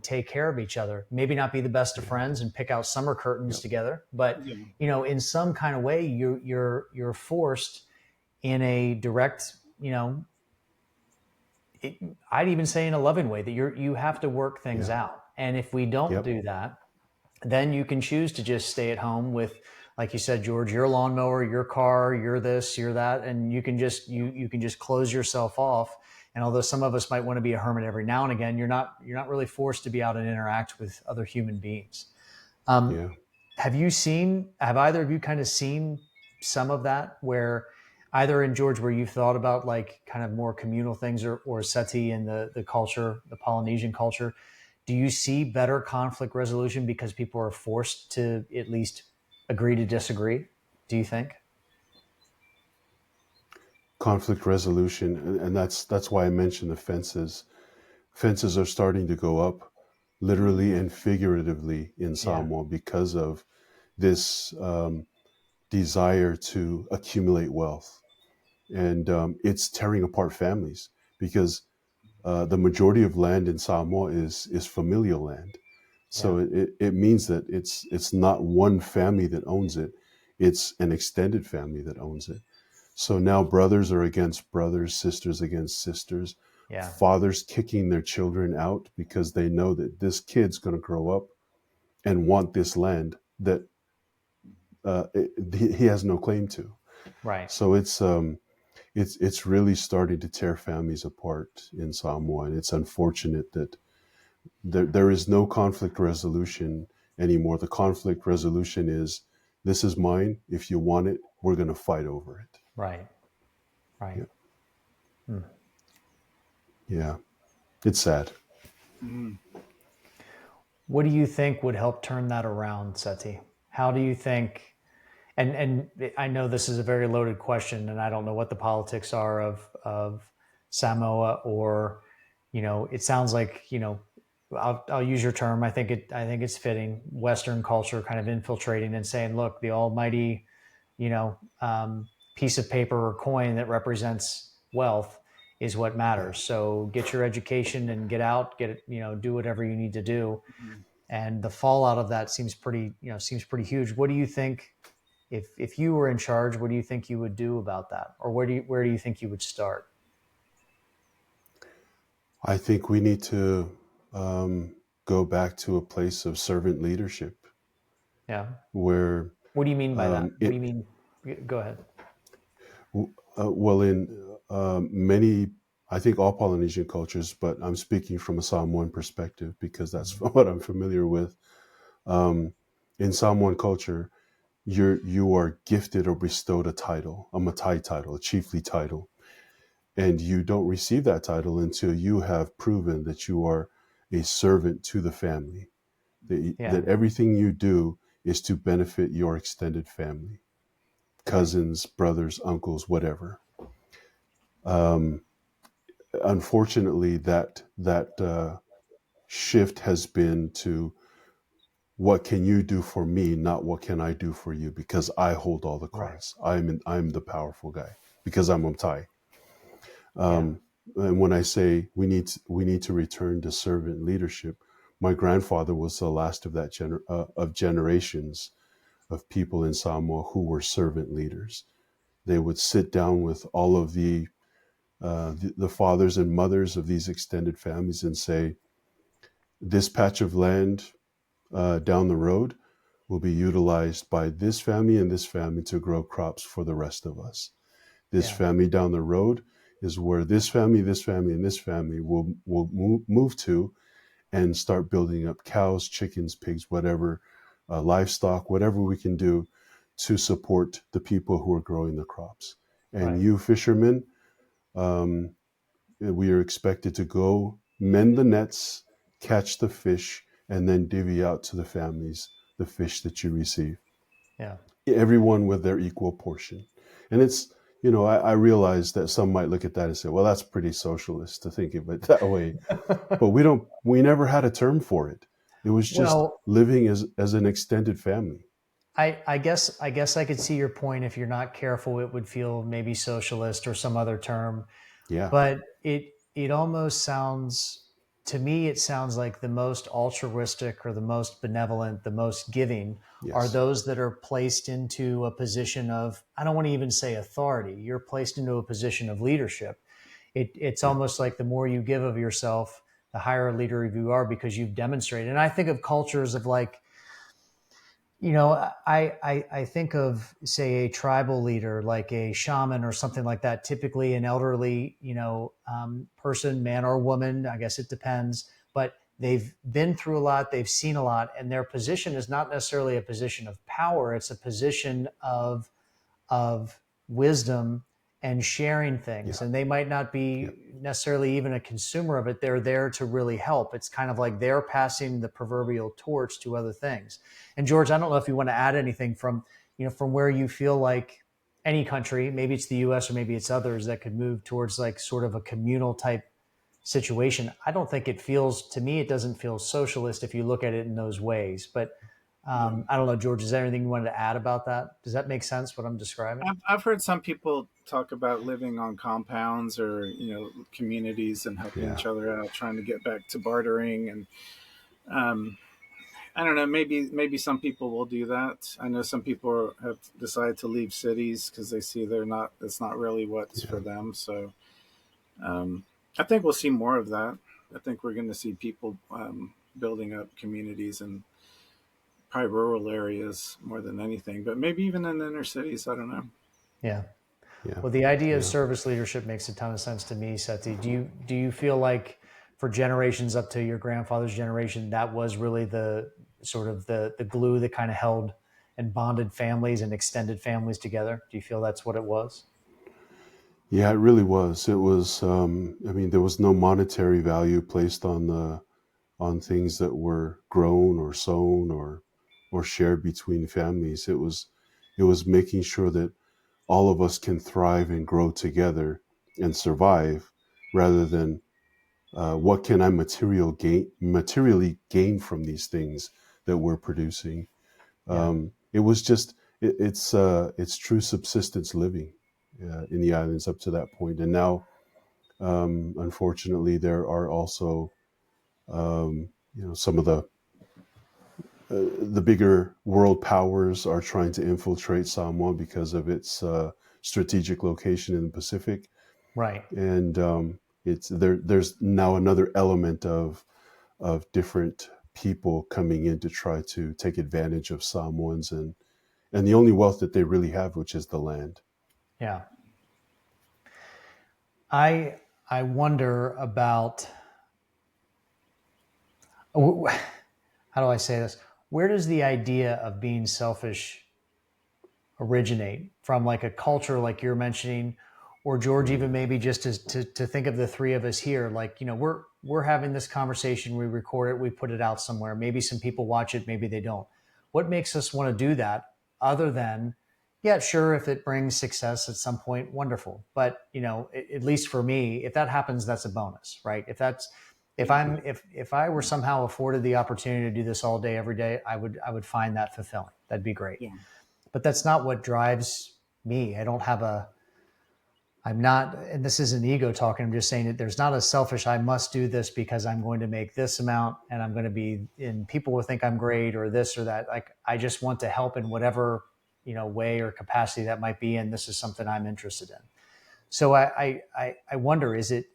Speaker 1: take care of each other. Maybe not be the best of
Speaker 3: Yeah.
Speaker 1: friends and pick out summer curtains
Speaker 3: Yep.
Speaker 1: together, but
Speaker 2: Yeah.
Speaker 1: in some kind of way, you're forced in a direct, it, I'd even say in a loving way, that you have to work things
Speaker 3: Yeah.
Speaker 1: out. And if we don't
Speaker 3: Yep.
Speaker 1: do that, then you can choose to just stay at home with, like you said, George, your lawnmower, your car, your this, your that, and you can just close yourself off. And although some of us might want to be a hermit every now and again, you're not really forced to be out and interact with other human beings. Um,
Speaker 3: Yeah.
Speaker 1: have either of you kind of seen some of that, where either in George, where you've thought about like kind of more communal things, or Seti and the culture, the Polynesian culture, do you see better conflict resolution because people are forced to at least agree to disagree? Do you think?
Speaker 3: Conflict resolution, and that's why I mentioned the fences. Fences are starting to go up,
Speaker 2: Mhm.
Speaker 3: literally and figuratively, in
Speaker 1: Yeah.
Speaker 3: Samoa because of this desire to accumulate wealth, and it's tearing apart families because the majority of land in Samoa is familial land.
Speaker 1: Yeah.
Speaker 3: So it means that it's not one family that owns it; it's an extended family that owns it. So now brothers are against brothers, sisters against sisters,
Speaker 1: Yeah.
Speaker 3: fathers kicking their children out because they know that this kid's going to grow up and want this land that he has no claim to.
Speaker 1: Right.
Speaker 3: So it's really starting to tear families apart in Samoa, and it's unfortunate that there is no conflict resolution anymore. The conflict resolution is, this is mine. If you want it, we're going to fight over it.
Speaker 1: Right. Right.
Speaker 3: Yeah,
Speaker 1: Hmm.
Speaker 3: yeah, it's sad.
Speaker 2: Mhm.
Speaker 1: What do you think would help turn that around, Seti? How do you think? And I know this is a very loaded question, and I don't know what the politics are of Samoa, or it sounds like I'll use your term. I think it's fitting. Western culture kind of infiltrating and saying, look, the almighty, you know, um, piece of paper or coin that represents wealth is what
Speaker 3: Yeah,
Speaker 1: matters. So get your education and get out, get it, do whatever you need to do.
Speaker 2: Mhm.
Speaker 1: And the fallout of that seems pretty huge. What do you think, if you were in charge, what do you think you would do about that, or where do you think you would start?
Speaker 3: I think we need to go back to a place of servant leadership
Speaker 1: Yeah.
Speaker 3: where
Speaker 1: What do you mean by that? What do you
Speaker 3: it
Speaker 1: mean? Go ahead.
Speaker 3: well in many, I think all Polynesian cultures, but I'm speaking from a Samoan perspective because that's
Speaker 1: Mhm.
Speaker 3: what I'm familiar with. Um, in Samoan culture, you are gifted or bestowed a title, a matai title, a chiefly title, and you don't receive that title until you have proven that you are a servant to the family. That
Speaker 1: Yeah.
Speaker 3: everything you do is to benefit your extended family,
Speaker 1: Right.
Speaker 3: cousins, brothers, uncles, whatever. Um, Unfortunately, that shift has been to, what can you do for me, not what can I do for you, because I hold all the
Speaker 1: Right.
Speaker 3: cards. I'm the powerful guy because I'm Umtai.
Speaker 1: Yeah.
Speaker 3: And when I say we need to return to servant leadership, my grandfather was the last of of generations of people in Samoa who were servant leaders. They would sit down with all of the fathers and mothers of these extended families and say, this patch of land down the road will be utilized by this family and this family to grow crops for the rest of us. This
Speaker 1: Yeah.
Speaker 3: family down the road is where this family, and this family will move to, and start building up cows, chickens, pigs, whatever, livestock, whatever we can do to support the people who are growing the crops. And
Speaker 1: Right.
Speaker 3: you fishermen, um, we are expected to go mend the nets, catch the fish, and then divvy out to the families the fish that you receive,
Speaker 1: Yeah.
Speaker 3: everyone with their equal portion. And it's, I realize that some might look at that and say, well, that's pretty socialist to think of it that way. But we never had a term for it. It was just
Speaker 1: Well,
Speaker 3: living as an extended family.
Speaker 1: I guess I could see your point. If you're not careful, it would feel maybe socialist or some other term.
Speaker 3: Yeah.
Speaker 1: But it almost sounds, to me, it sounds like the most altruistic or the most benevolent, the most giving are
Speaker 3: Yes.
Speaker 1: those that are placed into a position of, I don't want to even say authority. You're placed into a position of leadership. It's
Speaker 3: Yeah.
Speaker 1: almost like the more you give of yourself, the higher a leader you are because you've demonstrated. And I think of cultures of like, I think of, say, a tribal leader like a shaman or something like that, typically an elderly, person, man or woman, I guess it depends, but they've been through a lot, they've seen a lot, and their position is not necessarily a position of power, it's a position of wisdom and sharing things.
Speaker 3: Yeah.
Speaker 1: And they might not
Speaker 3: Yeah.
Speaker 1: be necessarily even a consumer of it. They're there to really help. It's kind of like they're passing the proverbial torch to other things. And George, I don't know if you want to add anything from, from where you feel like any country, maybe it's the US or maybe it's others that could move towards like sort of a communal type situation. I don't think it feels, to me, it doesn't feel socialist if you look at it in those ways. But
Speaker 2: Yeah.
Speaker 1: I don't know, George, is there anything you wanted to add about that? Does that make sense what I'm describing?
Speaker 2: I've heard some people talk about living on compounds or communities and helping
Speaker 3: Yeah.
Speaker 2: each other out, trying to get back to bartering. And um, I don't know, maybe some people will do that. I know some people have decided to leave cities because they see they're not. It's not really what's
Speaker 3: Yeah.
Speaker 2: for them. So um, I think we'll see more of that. I think we're going to see people building up communities in probably rural areas more than anything, but maybe even in the inner cities. I don't know.
Speaker 1: Yeah.
Speaker 3: Yeah.
Speaker 1: Well, the idea of
Speaker 3: Yeah.
Speaker 1: service leadership makes a ton of sense to me, Seti. Do you feel like for generations up to your grandfather's generation, that was really the sort of the glue that kind of held and bonded families and extended families together? Do you feel that's what it was?
Speaker 3: Yeah, it really was. It was. I mean, there was no monetary value placed on things that were grown or sown or shared between families. It was making sure that all of us can thrive and grow together and survive, rather than what can I materially gain from these things that we're producing.
Speaker 1: Yeah.
Speaker 3: It was just it's true subsistence living in the islands up to that point. And now, unfortunately, there are also some of the bigger world powers are trying to infiltrate Samoa because of its strategic location in the Pacific,
Speaker 1: Right.
Speaker 3: and it's there. There's now another element of different people coming in to try to take advantage of Samoans and the only wealth that they really have, which is the land.
Speaker 1: Yeah. I wonder about, how do I say this? Where does the idea of being selfish originate from, like a culture like you're mentioning, or George, even
Speaker 3: Mm.
Speaker 1: maybe just to think of the three of us here, like, we're having this conversation, we record it, we put it out somewhere, maybe some people watch it, maybe they don't. What makes us want to do that, other than, yeah, sure, if it brings success at some point, wonderful, but at least for me, if that happens, that's a bonus, right?
Speaker 2: Yeah,
Speaker 1: If I were somehow afforded the opportunity to do this all day every day, I would find that fulfilling. That'd be great.
Speaker 2: yeah,
Speaker 1: But that's not what drives me. I don't have a, I'm not, and this isn't ego talking. I'm just saying that there's not a selfish, I must do this because I'm going to make this amount and I'm going to be, and people will think I'm great or this or that. Like, I just want to help in whatever, way or capacity that might be. And this is something I'm interested in. So I wonder, is it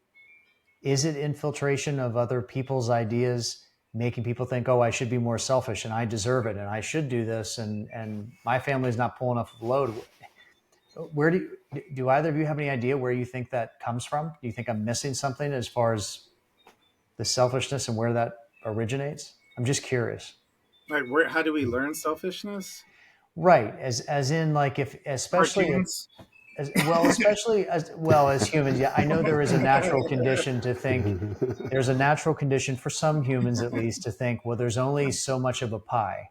Speaker 1: infiltration of other people's ideas, making people think, oh, I should be more selfish and I deserve it and I should do this, and my family's not pulling enough of the load? Where do either of you have any idea where you think that comes from? Do you think I'm missing something as far as the selfishness and where that originates? I'm just curious.
Speaker 2: Like, where? How do we learn selfishness?
Speaker 1: Right, as in like if especially
Speaker 2: Cartoons.
Speaker 1: as well as humans. Yeah, I know there is a natural condition to think. There's a natural condition for some humans, at least, to think, well, there's only so much of a pie.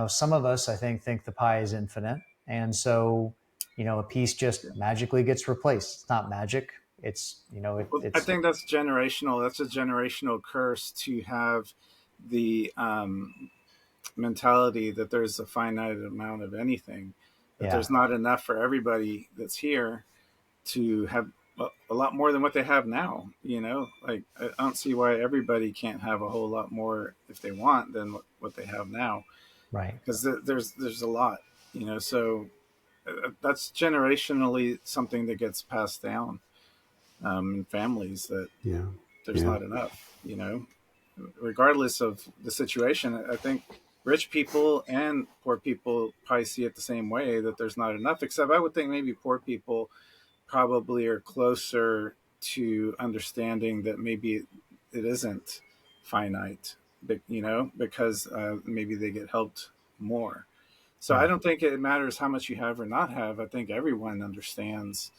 Speaker 1: Some of us, I think the pie is infinite, and so a piece just magically gets replaced. It's not magic.
Speaker 2: Well, I
Speaker 1: It's
Speaker 2: think that's generational. That's a generational curse to have the mentality that there's a finite amount of anything, that
Speaker 1: yeah,
Speaker 2: there's not enough for everybody that's here to have a lot more than what they have now. Like, I don't see why everybody can't have a whole lot more if they want than what they have now,
Speaker 1: right,
Speaker 2: because there's a lot. So that's generationally something that gets passed down in families, that
Speaker 3: Yeah,
Speaker 2: there's
Speaker 3: yeah,
Speaker 2: not enough. Regardless of the situation, I think rich people and poor people probably see it the same way, that there's not enough. Except I would think maybe poor people probably are closer to understanding that maybe it isn't finite, but because maybe they get helped more. So I
Speaker 1: right,
Speaker 2: don't think it matters how much you have or not have. I think everyone understands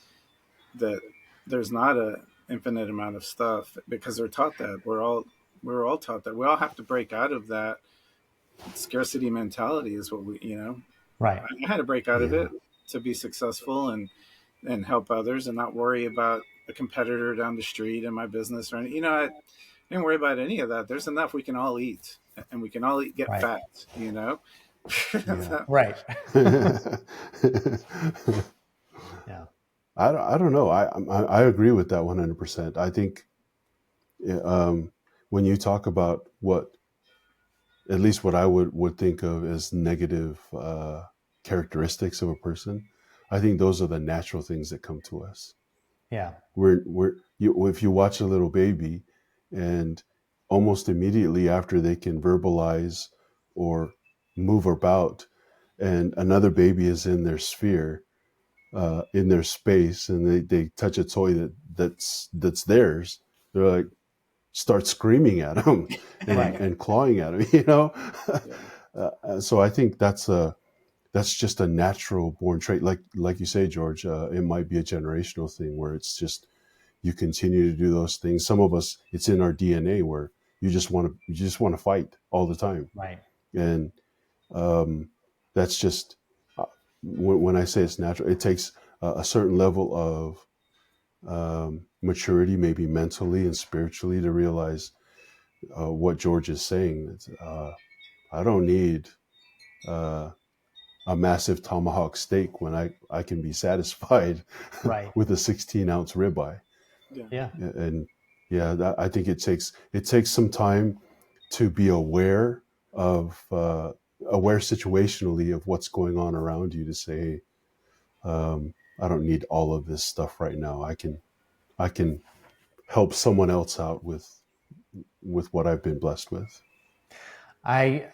Speaker 2: that there's not a infinite amount of stuff, because they're taught that. We're all taught that. We all have to break out of that scarcity mentality. Is what
Speaker 1: right.
Speaker 2: I had to break out of
Speaker 3: yeah,
Speaker 2: it to be successful and help others, and not worry about a competitor down the street in my business or anything. I didn't worry about any of that. There's enough we can all eat, and we can all get
Speaker 1: Right.
Speaker 2: fat.
Speaker 3: yeah.
Speaker 1: Right.
Speaker 3: I
Speaker 1: Yeah.
Speaker 3: I don't know. I agree with that 100%. I think when you talk about what, at least what I would think of as negative characteristics of a person, I think those are the natural things that come to us.
Speaker 1: Yeah.
Speaker 3: If you watch a little baby, and almost immediately after they can verbalize or move about, and another baby is in their sphere, in their space, and they touch a toy that's theirs, they're like, start screaming at them and
Speaker 1: Right.
Speaker 3: and clawing at them.
Speaker 2: Yeah.
Speaker 3: So I think that's just a natural born trait, like you say, George. It might be a generational thing where it's just you continue to do those things. Some of us, it's in our DNA where you just want to fight all the time,
Speaker 1: Right.
Speaker 3: and um, that's just when I say it's natural. It takes a certain level of maturity, maybe mentally and spiritually, to realize what George is saying. I don't need uh, a massive tomahawk steak when I can be satisfied
Speaker 1: Right.
Speaker 3: with a 16-ounce ribeye.
Speaker 2: Yeah.
Speaker 1: Yeah.
Speaker 3: And yeah, I think it takes some time to be aware situationally of what's going on around you, to say, I don't need all of this stuff right now. I can help someone else out with what I've been blessed with.
Speaker 1: I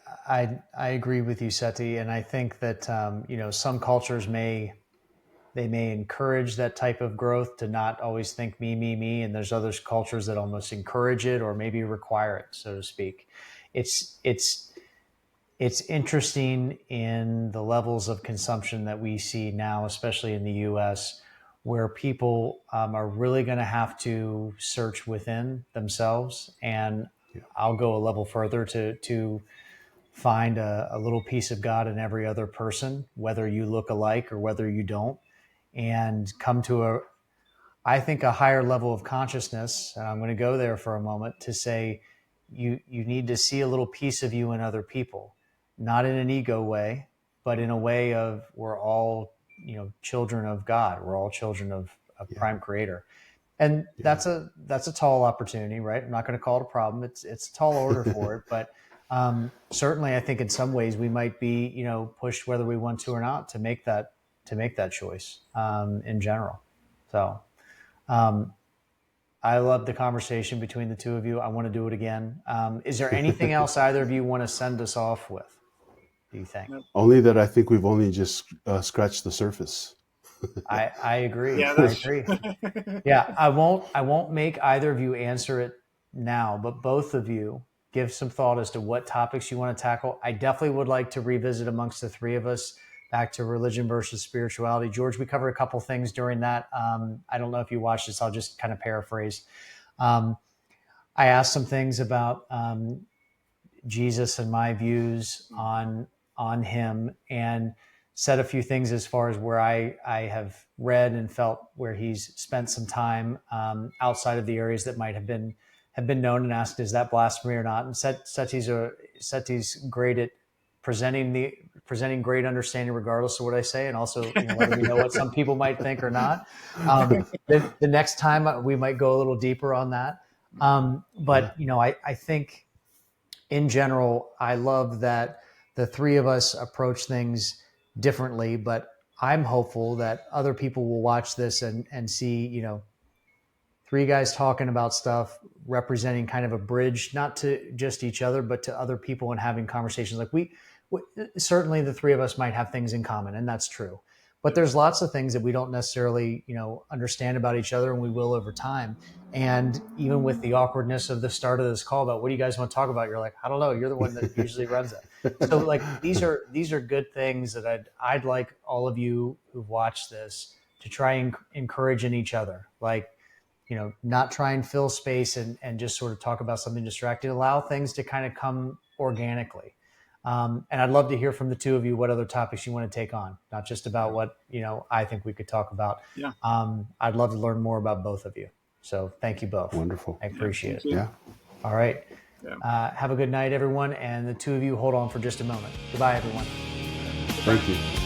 Speaker 1: I agree with you, Seti, and I think that some cultures may encourage that type of growth, to not always think me, me, me, and there's other cultures that almost encourage it or maybe require it, so to speak. It's it's it's interesting in the levels of consumption that we see now, especially in the U.S., where people are really going to have to search within themselves. And
Speaker 3: Yeah,
Speaker 1: I'll go a level further to find a little piece of God in every other person, whether you look alike or whether you don't, and come to I think, a higher level of consciousness. And I'm going to go there for a moment to say you need to see a little piece of you in other people, not in an ego way, but in a way of, we're all children of God. We're all children of
Speaker 3: yeah,
Speaker 1: Prime Creator, and
Speaker 3: yeah,
Speaker 1: that's a tall opportunity, right? I'm not going to call it a problem. It's a tall order for it, but certainly I think in some ways we might be pushed, whether we want to or not, to make that choice in general. So. Um, I love the conversation between the two of you. I want to do it again. Is there anything else either of you want to send us off with, do you think?
Speaker 2: Nope.
Speaker 3: only that I think we've only just scratched the surface.
Speaker 1: I agree.
Speaker 2: Yeah.
Speaker 1: I
Speaker 2: That's.
Speaker 1: agree. Yeah, I won't make either of you answer it now, but both of you, give some thought as to what topics you want to tackle. I definitely would like to revisit amongst the three of us back to religion versus spirituality. George, we covered a couple things during that. I don't know if you watched this. I'll just kind of paraphrase. I asked some things about Jesus and my views on him, and said a few things as far as where I have read and felt where he's spent some time outside of the areas that might have been known, and asked, is that blasphemy or not? And Seti's great at presenting great understanding regardless of what I say, and also letting me know what some people might think or not. The next time we might go a little deeper on that. But I think in general, I love that the three of us approach things differently, but I'm hopeful that other people will watch this and see, three guys talking about stuff, representing kind of a bridge, not to just each other, but to other people, and having conversations. Like we certainly the three of us might have things in common, and that's true. But there's lots of things that we don't necessarily, understand about each other, and we will over time. And even with the awkwardness of the start of this call about what do you guys want to talk about, you're like, I don't know. You're the one that usually runs it. So like these are good things that I'd like all of you who've watched this to try and encourage in each other. Like, not try and fill space and just sort of talk about something distracting. Allow things to kind of come organically. And I'd love to hear from the two of you what other topics you want to take on, not just about what, I think we could talk about.
Speaker 2: Yeah.
Speaker 1: I'd love to learn more about both of you. So thank you both.
Speaker 3: Wonderful.
Speaker 1: I appreciate it.
Speaker 3: Yeah.
Speaker 1: All right.
Speaker 2: Yeah.
Speaker 1: Have a good night, everyone. And the two of you, hold on for just a moment. Goodbye, everyone.
Speaker 3: Thank you.